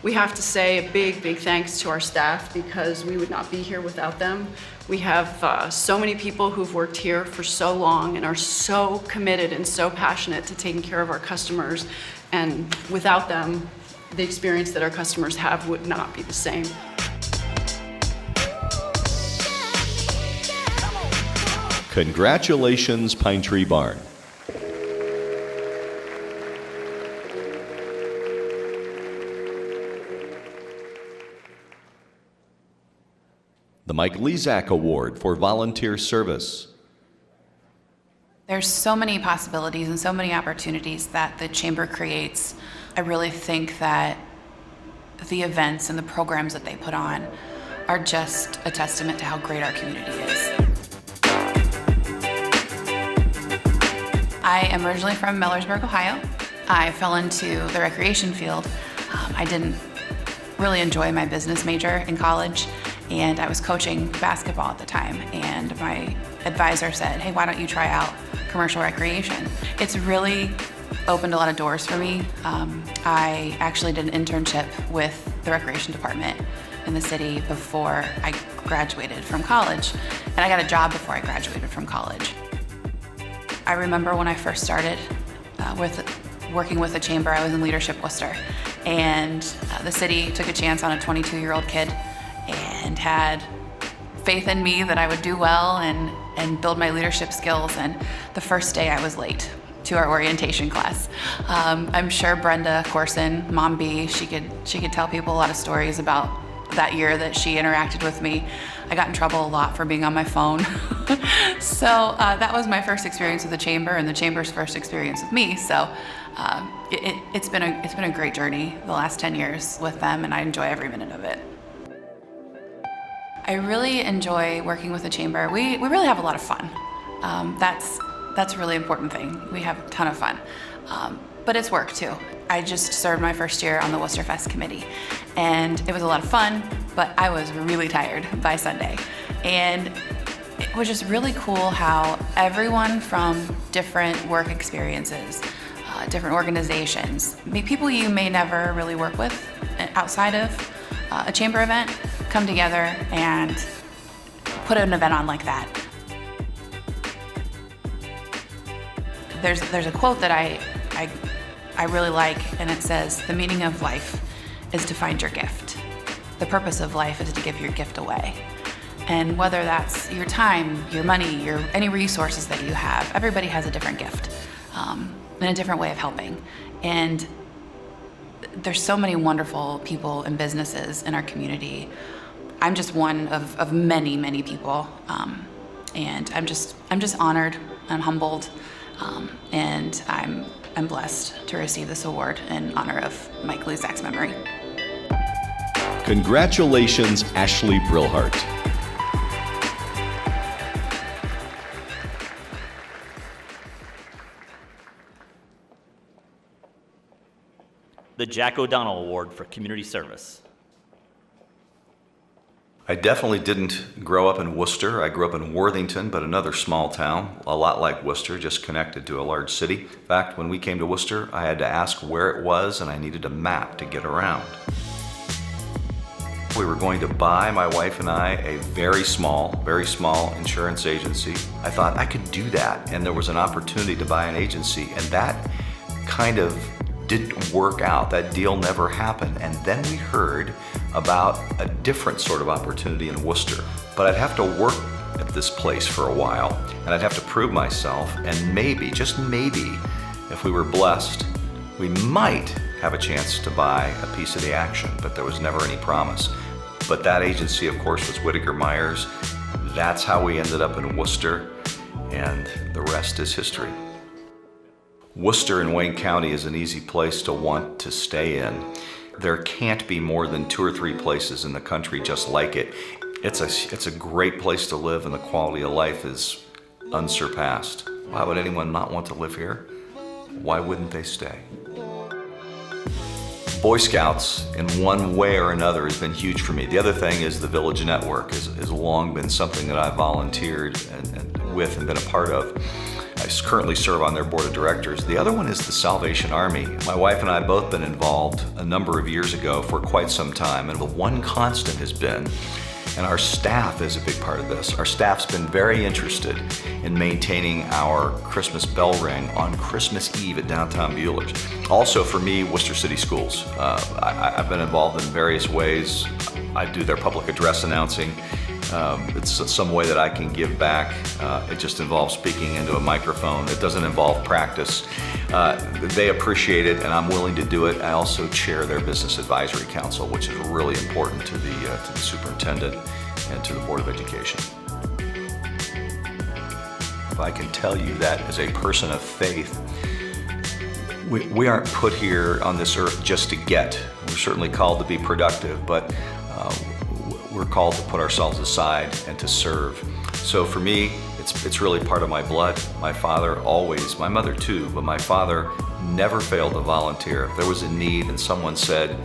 we have to say a big, big thanks to our staff because we would not be here without them. We have so many people who've worked here for so long and are so committed and so passionate to taking care of our customers, and without them, the experience that our customers have would not be the same. Congratulations, Pine Tree Barn. The Mike Lezak Award for Volunteer Service. There's so many possibilities and so many opportunities that the Chamber creates. I really think that the events and the programs that they put on are just a testament to how great our community is. I am originally from Millersburg, Ohio. I fell into the recreation field. I didn't really enjoy my business major in college, and I was coaching basketball at the time, and my advisor said, hey, why don't you try out commercial recreation? It's really opened a lot of doors for me. I actually did an internship with the recreation department in the city before I graduated from college, and I got a job before I graduated from college. I remember when I first started working with the chamber, I was in leadership Worcester, and the city took a chance on a 22-year-old kid and had faith in me that I would do well and build my leadership skills. And the first day I was late to our orientation class. I'm sure Brenda Corson, Mom B, she could tell people a lot of stories about that year that she interacted with me. I got in trouble a lot for being on my phone. So that was my first experience with the chamber, and the chamber's first experience with me. So it's been a great journey the last 10 years with them, and I enjoy every minute of it. I really enjoy working with the chamber. We really have a lot of fun. That's a really important thing. We have a ton of fun, but it's work too. I just served my first year on the Worcester Fest committee, and it was a lot of fun, but I was really tired by Sunday. And it was just really cool how everyone from different work experiences, different organizations, people you may never really work with outside of a chamber event, come together and put an event on like that. There's a quote that I really like, and it says, "The meaning of life is to find your gift. The purpose of life is to give your gift away." And whether that's your time, your money, any resources that you have, everybody has a different gift and a different way of helping. And there's so many wonderful people and businesses in our community. I'm just one of many, many people, and I'm just honored. I'm humbled, and I'm blessed to receive this award in honor of Mike Luzak's memory. Congratulations, Ashley Brillhart. The Jack O'Donnell Award for Community Service. I definitely didn't grow up in Worcester. I grew up in Worthington, but another small town, a lot like Worcester, just connected to a large city. In fact, when we came to Worcester, I had to ask where it was, and I needed a map to get around. We were going to buy, my wife and I, a very small insurance agency. I thought I could do that, and there was an opportunity to buy an agency, and that kind of didn't work out. That deal never happened. And then we heard about a different sort of opportunity in Worcester. But I'd have to work at this place for a while, and I'd have to prove myself, and maybe, just maybe, if we were blessed, we might have a chance to buy a piece of the action, but there was never any promise. But that agency, of course, was Whittaker Myers. That's how we ended up in Worcester, and the rest is history. Worcester in Wayne County is an easy place to want to stay in. There can't be more than 2 or 3 places in the country just like it. It's a great place to live, and the quality of life is unsurpassed. Why would anyone not want to live here? Why wouldn't they stay? Boy Scouts, in one way or another, has been huge for me. The other thing is the Village Network has long been something that I've volunteered with and been a part of. I currently serve on their board of directors. The other one is the Salvation Army. My wife and I have both been involved a number of years ago for quite some time, and the one constant has been, and our staff is a big part of this, our staff's been very interested in maintaining our Christmas bell ring on Christmas Eve at downtown Buellers. Also for me, Worcester City Schools. I've been involved in various ways. I do their public address announcing. It's some way that I can give back. It just involves speaking into a microphone. It doesn't involve practice. They appreciate it, and I'm willing to do it. I also chair their Business Advisory Council, which is really important to the superintendent and to the Board of Education. I can tell you that as a person of faith, we aren't put here on this earth just to get. We're certainly called to be productive, but we're called to put ourselves aside and to serve. So for me, it's really part of my blood. My father always, my mother too, but my father never failed to volunteer. If there was a need and someone said,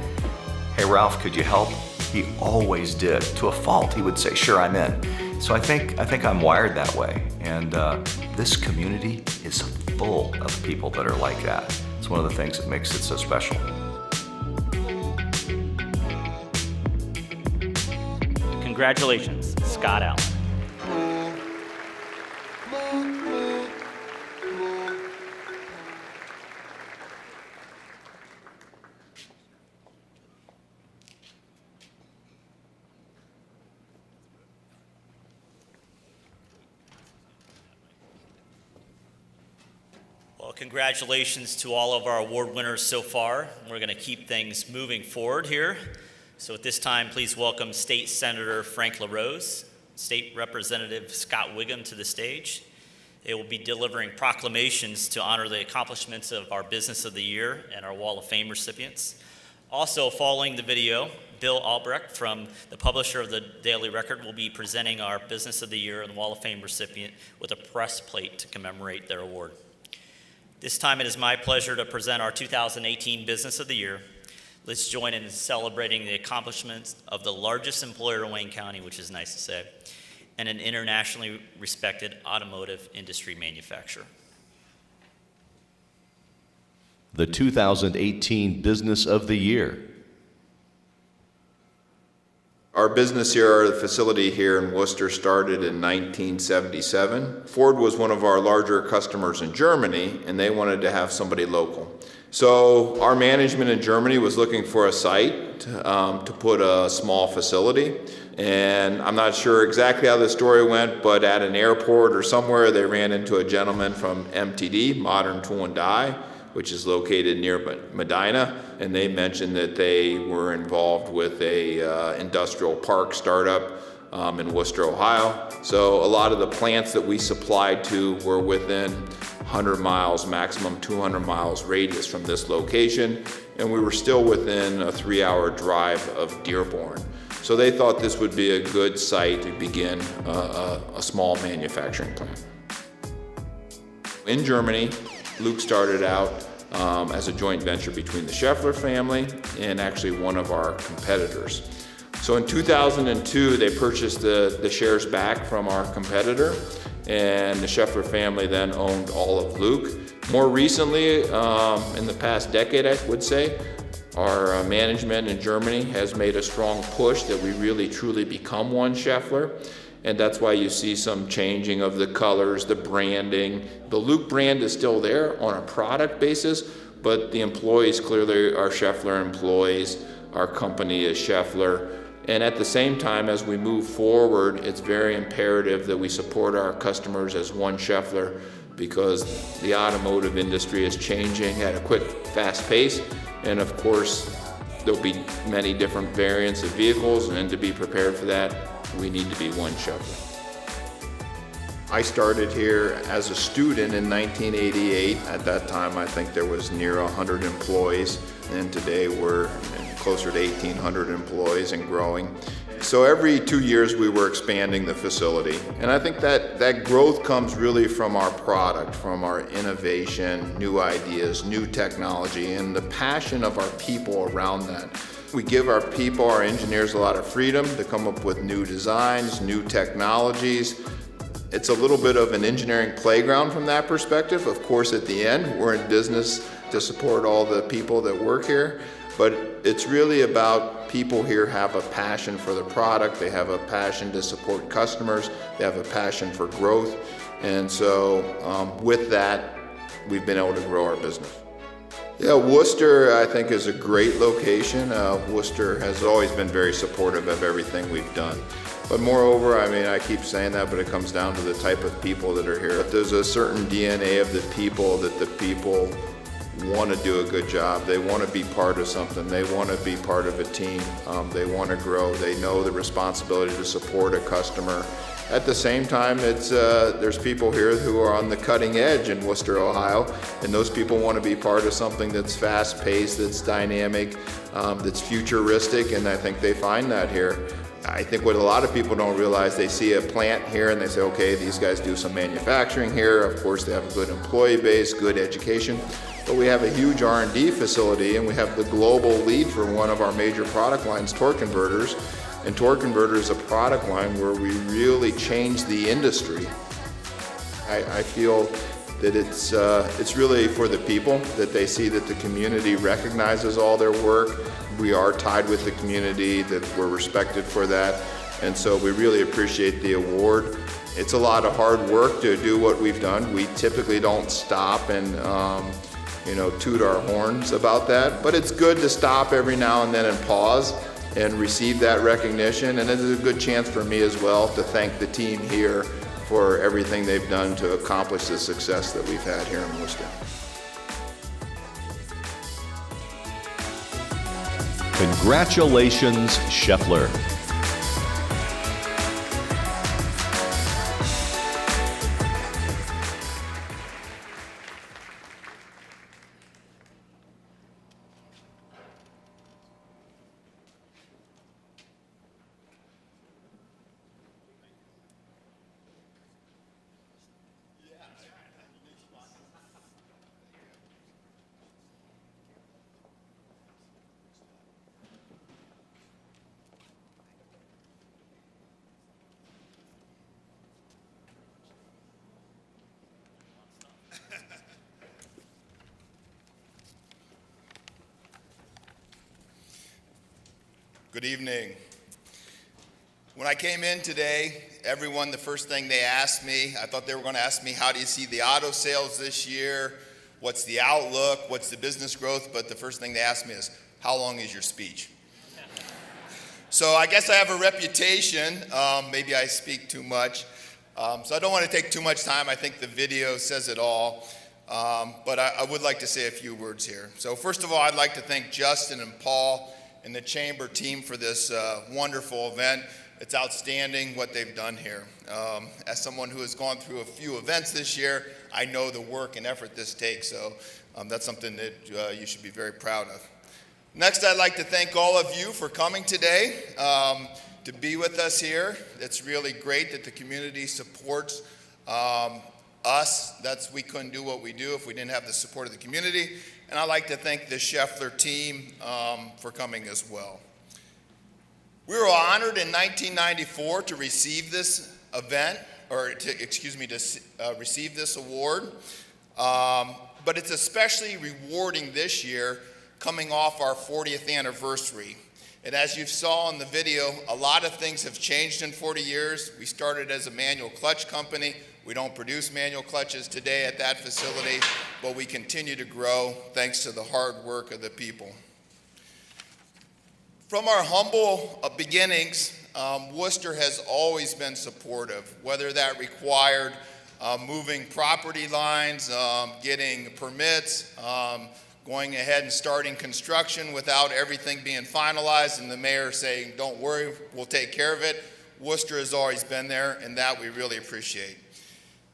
"Hey Ralph, could you help?" He always did. To a fault, he would say, "Sure, I'm in." So I think I'm wired that way. And this community is full of people that are like that. It's one of the things that makes it so special. Congratulations, Scott Allen. Well, congratulations to all of our award winners so far. We're going to keep things moving forward here. So at this time, please welcome State Senator Frank LaRose, State Representative Scott Wiggum to the stage. They will be delivering proclamations to honor the accomplishments of our Business of the Year and our Wall of Fame recipients. Also, following the video, Bill Albrecht, from the publisher of the Daily Record, will be presenting our Business of the Year and Wall of Fame recipient with a press plate to commemorate their award. This time it is my pleasure to present our 2018 Business of the Year. Let's join in celebrating the accomplishments of the largest employer in Wayne County, which is nice to say, and an internationally respected automotive industry manufacturer. The 2018 Business of the Year. Our business here, our facility here in Worcester, started in 1977. Ford was one of our larger customers in Germany, and they wanted to have somebody local. So our management in Germany was looking for a site to put a small facility. And I'm not sure exactly how the story went, but at an airport or somewhere, they ran into a gentleman from MTD, Modern Tool and Die, which is located near Medina, and they mentioned that they were involved with a industrial park startup in Worcester, Ohio. So a lot of the plants that we supplied to were within 100 miles, maximum 200 miles radius from this location, and we were still within a 3-hour drive of Dearborn. So they thought this would be a good site to begin a small manufacturing plant. In Germany, Luke started out as a joint venture between the Scheffler family and actually one of our competitors. So in 2002, they purchased the shares back from our competitor, and the Scheffler family then owned all of Luke. More recently, in the past decade, I would say, our management in Germany has made a strong push that we really truly become one Scheffler. And that's why you see some changing of the colors, the branding. The Luke brand is still there on a product basis, but the employees clearly are Scheffler employees. Our company is Scheffler. And at the same time, as we move forward, it's very imperative that we support our customers as one Scheffler, because the automotive industry is changing at a quick, fast pace. And of course, there'll be many different variants of vehicles, and to be prepared for that, we need to be one Scheffler. I started here as a student in 1988. At that time, I think there was near 100 employees, and today we're closer to 1,800 employees and growing. So every 2 years we were expanding the facility. And I think that growth comes really from our product, from our innovation, new ideas, new technology, and the passion of our people around that. We give our people, our engineers, a lot of freedom to come up with new designs, new technologies. It's a little bit of an engineering playground from that perspective. Of course, at the end, we're in business to support all the people that work here, but it's really about people here have a passion for the product, they have a passion to support customers, they have a passion for growth, and so with that, we've been able to grow our business. Yeah, Worcester, I think, is a great location. Worcester has always been very supportive of everything we've done. But moreover, I mean, I keep saying that, but it comes down to the type of people that are here. There's a certain DNA of the people that the people want to do a good job. They want to be part of something. They want to be part of a team. They want to grow. They know the responsibility to support a customer. At the same time, there's people here who are on the cutting edge in Worcester, Ohio, and those people want to be part of something that's fast-paced, that's dynamic, that's futuristic, and I think they find that here. I think what a lot of people don't realize, they see a plant here and they say, okay, these guys do some manufacturing here. Of course, they have a good employee base, good education. But we have a huge R&D facility, and we have the global lead for one of our major product lines, torque converters. And torque converter is a product line where we really change the industry. I feel that it's really for the people, that they see that the community recognizes all their work. We are tied with the community, that we're respected for that. And so we really appreciate the award. It's a lot of hard work to do what we've done. We typically don't stop and toot our horns about that, but it's good to stop every now and then and pause and receive that recognition. And it is a good chance for me as well to thank the team here for everything they've done to accomplish the success that we've had here in Worcester. Congratulations, Scheffler. Good evening. When I came in today, everyone, the first thing they asked me, I thought they were going to ask me, how do you see the auto sales this year? What's the outlook? What's the business growth? But the first thing they asked me is, how long is your speech? So I guess I have a reputation. Maybe I speak too much. So I don't want to take too much time. I think the video says it all. But I would like to say a few words here. So first of all, I'd like to thank Justin and Paul and the Chamber team for this wonderful event. It's outstanding what they've done here. As someone who has gone through a few events this year, I know the work and effort this takes, so that's something that you should be very proud of. Next, I'd like to thank all of you for coming today to be with us here. It's really great that the community supports us. We couldn't do what we do if we didn't have the support of the community. And I'd like to thank the Scheffler team for coming as well. We were honored in 1994 to receive this event, receive this award. But it's especially rewarding this year, coming off our 40th anniversary. And as you saw in the video, a lot of things have changed in 40 years. We started as a manual clutch company. We don't produce manual clutches today at that facility, but we continue to grow thanks to the hard work of the people. From our humble beginnings, Worcester has always been supportive, whether that required moving property lines, getting permits, going ahead and starting construction without everything being finalized and the mayor saying, don't worry, we'll take care of it. Worcester has always been there, and that we really appreciate.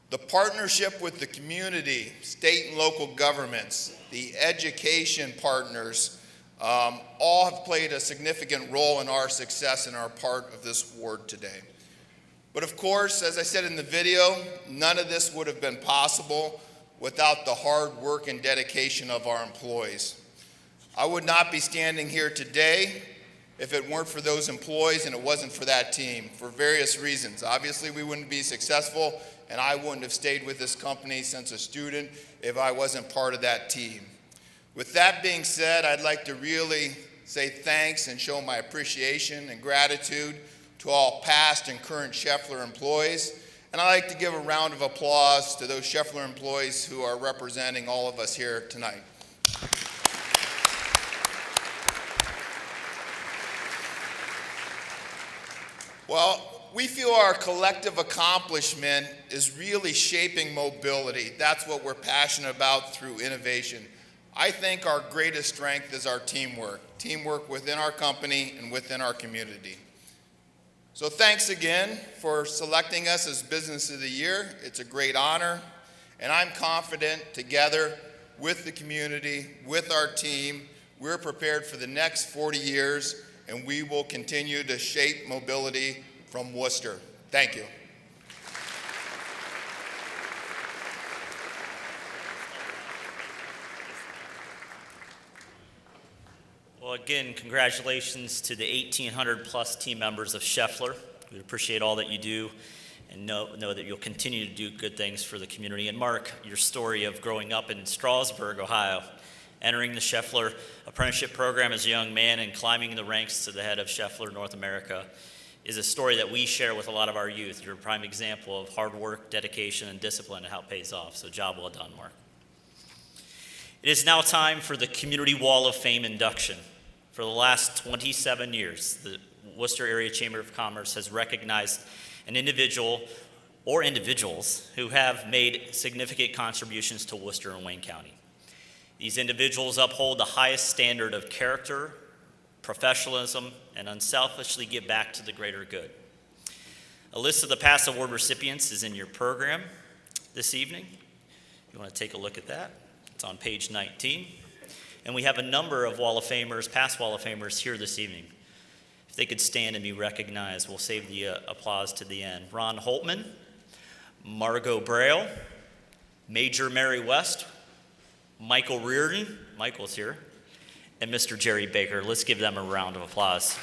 The partnership with the community, state and local governments, the education partners, all have played a significant role in our success and are part of this award today. But of course, as I said in the video, none of this would have been possible without the hard work and dedication of our employees. I would not be standing here today if it weren't for those employees and it wasn't for that team, for various reasons. Obviously, we wouldn't be successful, and I wouldn't have stayed with this company since a student if I wasn't part of that team. With that being said, I'd like to really say thanks and show my appreciation and gratitude to all past and current Scheffler employees. And I'd like to give a round of applause to those Scheffler employees who are representing all of us here tonight. Well, we feel our collective accomplishment is really shaping mobility. That's what we're passionate about through innovation. I think our greatest strength is our teamwork within our company and within our community. So thanks again for selecting us as Business of the Year. It's a great honor, and I'm confident together with the community, with our team, we're prepared for the next 40 years, and we will continue to shape mobility from Worcester. Thank you. Well, again, congratulations to the 1,800 plus team members of Scheffler. We appreciate all that you do and know that you'll continue to do good things for the community. And Mark, your story of growing up in Strasburg, Ohio, entering the Scheffler apprenticeship program as a young man and climbing the ranks to the head of Scheffler North America is a story that we share with a lot of our youth. You're a prime example of hard work, dedication, and discipline and how it pays off. So job well done, Mark. It is now time for the Community Wall of Fame induction. For the last 27 years, the Worcester Area Chamber of Commerce has recognized an individual or individuals who have made significant contributions to Worcester and Wayne County. These individuals uphold the highest standard of character, professionalism, and unselfishly give back to the greater good. A list of the past award recipients is in your program this evening. You want to take a look at that? It's on page 19. And we have a number of Wall of Famers, past Wall of Famers here this evening. If they could stand and be recognized, we'll save the applause to the end. Ron Holtman, Margot Braille, Major Mary West, Michael Reardon, Michael's here, and Mr. Jerry Baker. Let's give them a round of applause.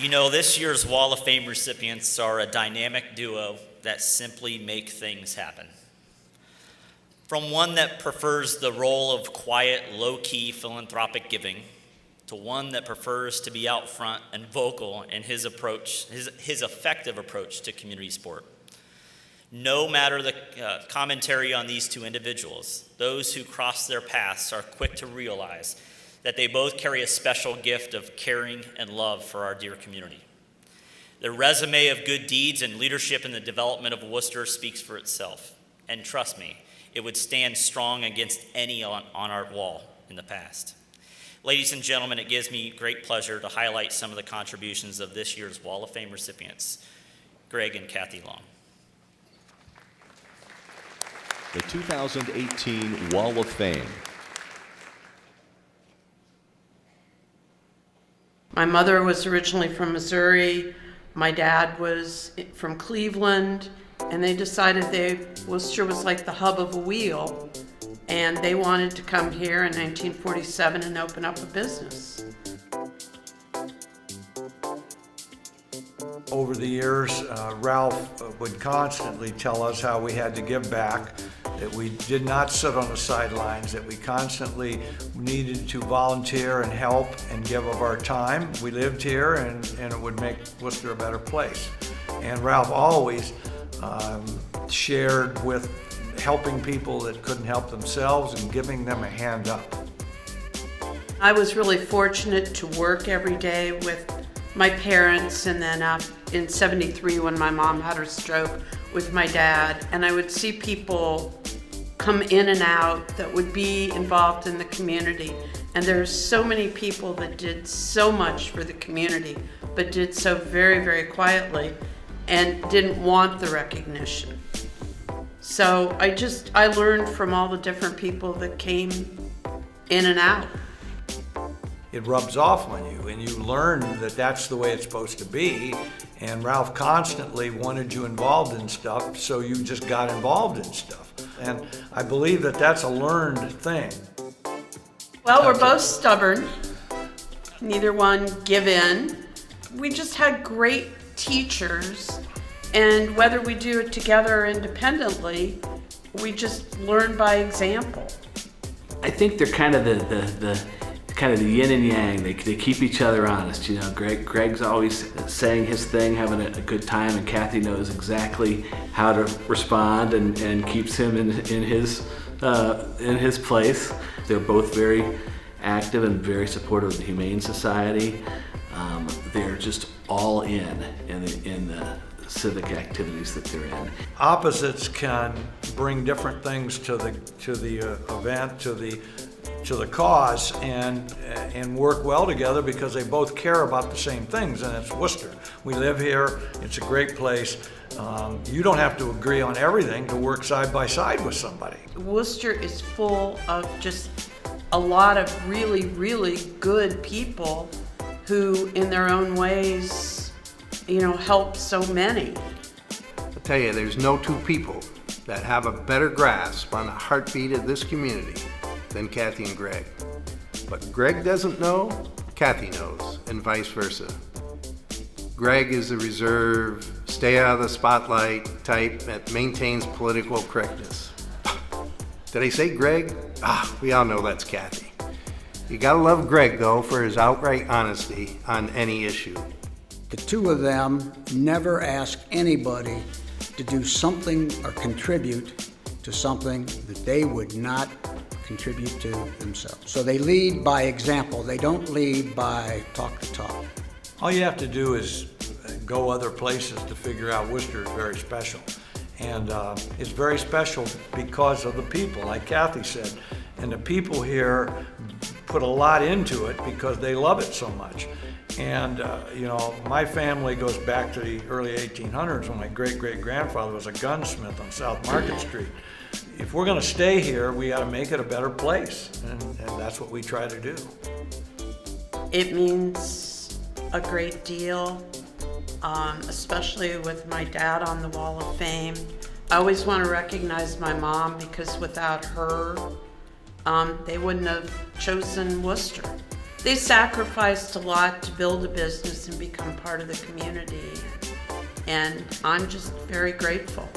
You know, this year's Wall of Fame recipients are a dynamic duo that simply make things happen. From one that prefers the role of quiet, low-key philanthropic giving to one that prefers to be out front and vocal in his approach, his effective approach to community sport. No matter the commentary on these two individuals, those who cross their paths are quick to realize that they both carry a special gift of caring and love for our dear community. Their resume of good deeds and leadership in the development of Worcester speaks for itself. And trust me, it would stand strong against any on our wall in the past. Ladies and gentlemen, it gives me great pleasure to highlight some of the contributions of this year's Wall of Fame recipients, Greg and Kathy Long. The 2018 Wall of Fame. My mother was originally from Missouri. My dad was from Cleveland, and they decided Worcester was like the hub of a wheel, and they wanted to come here in 1947 and open up a business. Over the years, Ralph would constantly tell us how we had to give back, that we did not sit on the sidelines, that we constantly needed to volunteer and help and give of our time. We lived here and it would make Worcester a better place. And Ralph always shared with helping people that couldn't help themselves and giving them a hand up. I was really fortunate to work every day with my parents, and then in '73 when my mom had her stroke, with my dad, and I would see people come in and out that would be involved in the community. And there's so many people that did so much for the community, but did so very, very quietly and didn't want the recognition. So I learned from all the different people that came in and out. It rubs off on you, and you learn that that's the way it's supposed to be. And Ralph constantly wanted you involved in stuff, so you just got involved in stuff. And I believe that that's a learned thing. Well, we're both stubborn. Neither one give in. We just had great teachers, and whether we do it together or independently, we just learn by example. I think they're kind of the yin and yang. They keep each other honest. You know, Greg's always saying his thing, having a good time, and Kathy knows exactly how to respond and keeps him in his place. They're both very active and very supportive of the Humane Society. They're just all in the civic activities that they're in. Opposites can bring different things to the event, to the cause, and work well together because they both care about the same things, and it's Worcester. We live here, it's a great place. You don't have to agree on everything to work side by side with somebody. Worcester is full of just a lot of really, really good people who, in their own ways, help so many. I'll tell you, there's no two people that have a better grasp on the heartbeat of this community than Kathy and Greg. But Greg doesn't know, Kathy knows, and vice versa. Greg is the reserve, stay out of the spotlight type that maintains political correctness. Did I say Greg? We all know that's Kathy. You gotta love Greg, though, for his outright honesty on any issue. The two of them never ask anybody to do something or contribute to something that they would not contribute to themselves. So they lead by example. They don't lead by talk to talk. All you have to do is go other places to figure out Worcester is very special. And it's very special because of the people, like Kathy said. And the people here put a lot into it because they love it so much. And, you know, my family goes back to the early 1800s when my great-great-grandfather was a gunsmith on South Market Street. If we're going to stay here, we got to make it a better place. And that's what we try to do. It means a great deal, especially with my dad on the Wall of Fame. I always want to recognize my mom because without her, they wouldn't have chosen Worcester. They sacrificed a lot to build a business and become part of the community, and I'm just very grateful.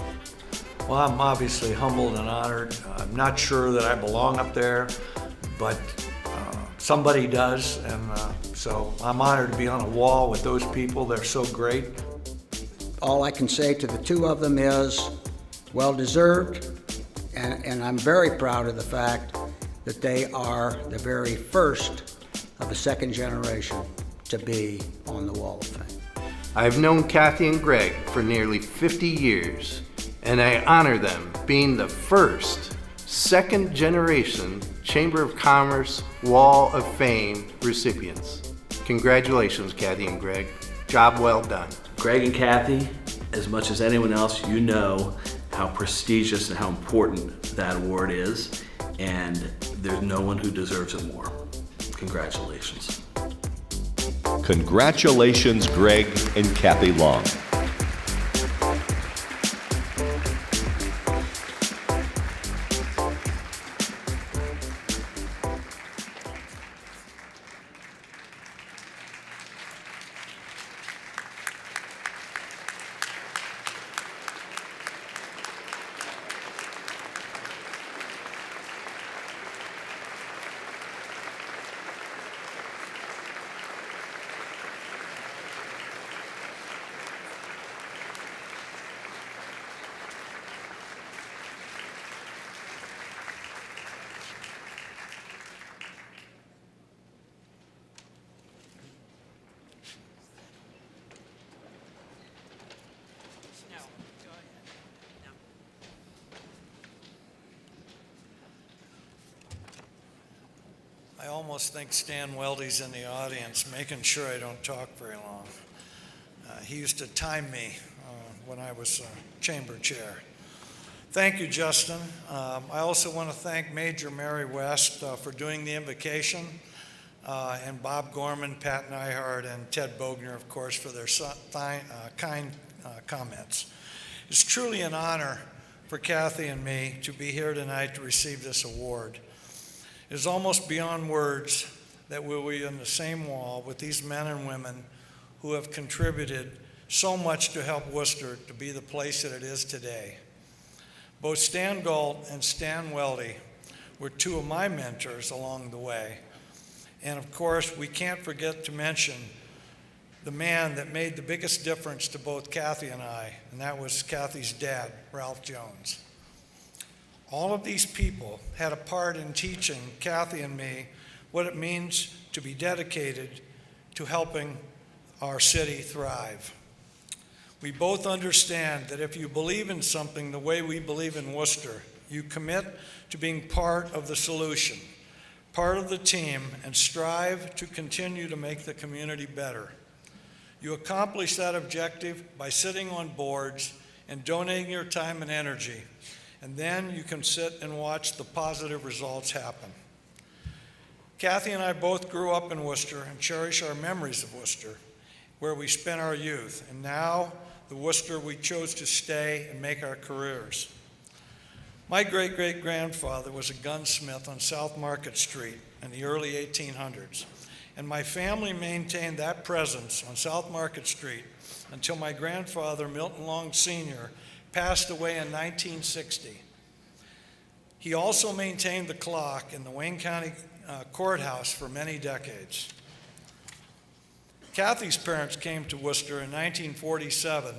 Well, I'm obviously humbled and honored. I'm not sure that I belong up there, but somebody does, and so I'm honored to be on a wall with those people. They're so great. All I can say to the two of them is well-deserved, and I'm very proud of the fact that they are the very first of the second generation to be on the Wall of Fame. I've known Kathy and Greg for nearly 50 years, and I honor them being the first second generation Chamber of Commerce Wall of Fame recipients. Congratulations, Kathy and Greg. Job well done. Greg and Kathy, as much as anyone else, you know how prestigious and how important that award is, and there's no one who deserves it more. Congratulations. Congratulations, Greg and Kathy Long. I almost think Stan Weldy's in the audience, making sure I don't talk very long. He used to time me when I was chamber chair. Thank you, Justin. I also want to thank Major Mary West for doing the invocation, and Bob Gorman, Pat Nyhart, and Ted Bogner, of course, for their kind comments. It's truly an honor for Kathy and me to be here tonight to receive this award. It is almost beyond words that we'll be on the same wall with these men and women who have contributed so much to help Worcester to be the place that it is today. Both Stan Galt and Stan Weldy were two of my mentors along the way. And of course, we can't forget to mention the man that made the biggest difference to both Kathy and I, and that was Kathy's dad, Ralph Jones. All of these people had a part in teaching Kathy and me what it means to be dedicated to helping our city thrive. We both understand that if you believe in something the way we believe in Worcester, you commit to being part of the solution, part of the team, and strive to continue to make the community better. You accomplish that objective by sitting on boards and donating your time and energy, and then you can sit and watch the positive results happen. Kathy and I both grew up in Worcester and cherish our memories of Worcester, where we spent our youth, and now the Worcester we chose to stay and make our careers. My great-great-grandfather was a gunsmith on South Market Street in the early 1800s, and my family maintained that presence on South Market Street until my grandfather, Milton Long Sr., passed away in 1960. He also maintained the clock in the Wayne County courthouse for many decades. Kathy's parents came to Worcester in 1947,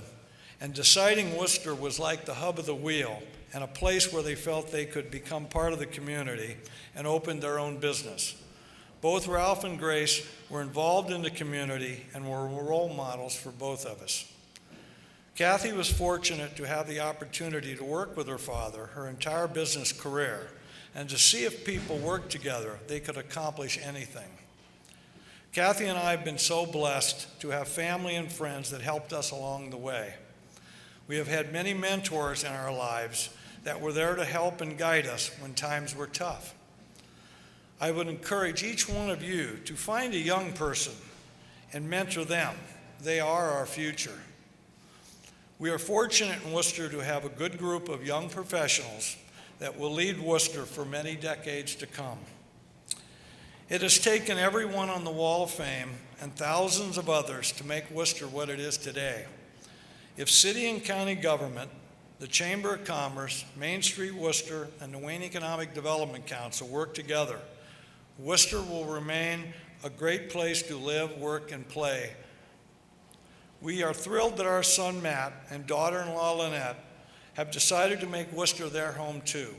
and deciding Worcester was like the hub of the wheel and a place where they felt they could become part of the community and open their own business. Both Ralph and Grace were involved in the community and were role models for both of us. Kathy was fortunate to have the opportunity to work with her father her entire business career and to see if people worked together, they could accomplish anything. Kathy and I have been so blessed to have family and friends that helped us along the way. We have had many mentors in our lives that were there to help and guide us when times were tough. I would encourage each one of you to find a young person and mentor them. They are our future. We are fortunate in Worcester to have a good group of young professionals that will lead Worcester for many decades to come. It has taken everyone on the Wall of Fame and thousands of others to make Worcester what it is today. If city and county government, the Chamber of Commerce, Main Street Worcester, and the Wayne Economic Development Council work together, Worcester will remain a great place to live, work, and play. We are thrilled that our son Matt and daughter-in-law Lynette have decided to make Worcester their home too.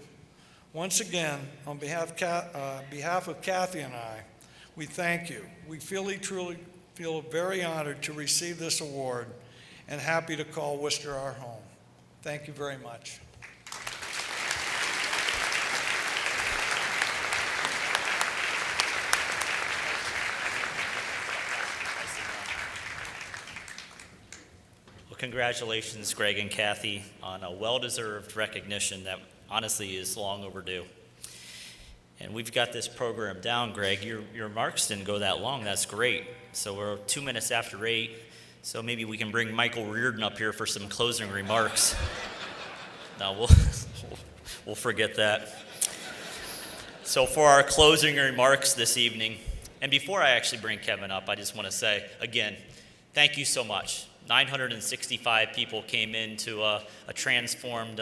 Once again, on behalf of Kathy and I, we thank you. We truly feel very honored to receive this award and happy to call Worcester our home. Thank you very much. Well, congratulations, Greg and Kathy, on a well-deserved recognition that honestly is long overdue. And we've got this program down, Greg. Your remarks didn't go that long. That's great. So we're 2 minutes after 8. So maybe we can bring Michael Reardon up here for some closing remarks. No, we'll forget that. So for our closing remarks this evening, and before I actually bring Kevin up, I just want to say, again, thank you so much. 965 people came into a transformed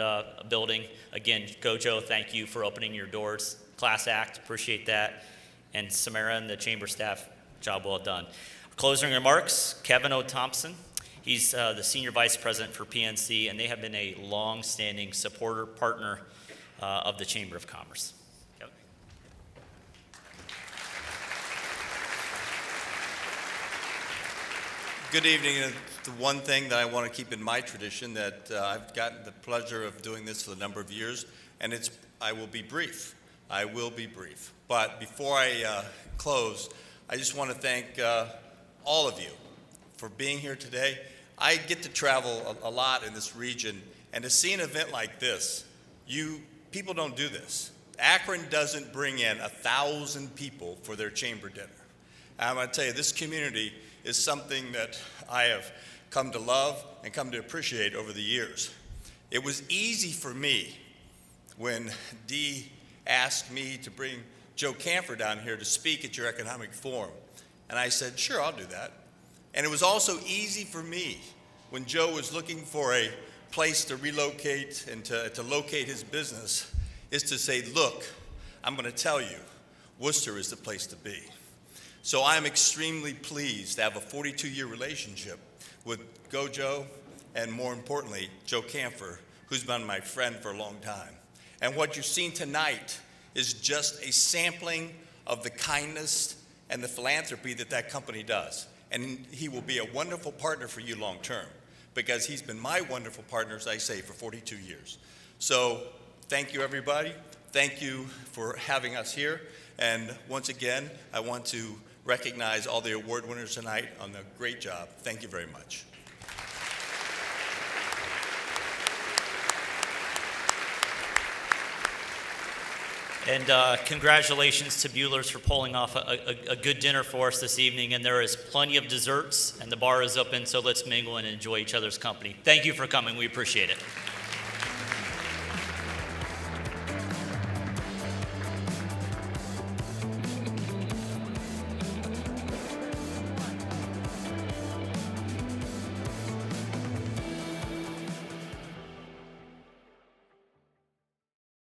building. Again, Gojo, thank you for opening your doors. Class act, appreciate that. And Samara and the chamber staff, job well done. Closing remarks, Kevin O. Thompson. He's the Senior Vice President for PNC, and they have been a long-standing supporter, partner of the Chamber of Commerce. Kevin. Good evening. The one thing that I want to keep in my tradition that I've gotten the pleasure of doing this for a number of years, and I will be brief. I will be brief. But before I close, I just want to thank all of you for being here today. I get to travel a lot in this region, and to see an event like this, people don't do this. Akron doesn't bring in 1,000 people for their chamber dinner. And I'm going to tell you, this community is something that I have come to love and come to appreciate over the years. It was easy for me when Dee asked me to bring Joe Camphor down here to speak at your economic forum. And I said, sure, I'll do that. And it was also easy for me when Joe was looking for a place to relocate and to locate his business, is to say, look, I'm going to tell you, Worcester is the place to be. So I'm extremely pleased to have a 42-year relationship with Gojo and, more importantly, Joe Camphor, who's been my friend for a long time. And what you've seen tonight is just a sampling of the kindness and the philanthropy that company does. And he will be a wonderful partner for you long term, because he's been my wonderful partner, as I say, for 42 years. So thank you, everybody. Thank you for having us here. And once again, I want to recognize all the award winners tonight on the great job. Thank you very much. And congratulations to Buehler's for pulling off a good dinner for us this evening. And there is plenty of desserts, and the bar is open, so let's mingle and enjoy each other's company. Thank you for coming. We appreciate it.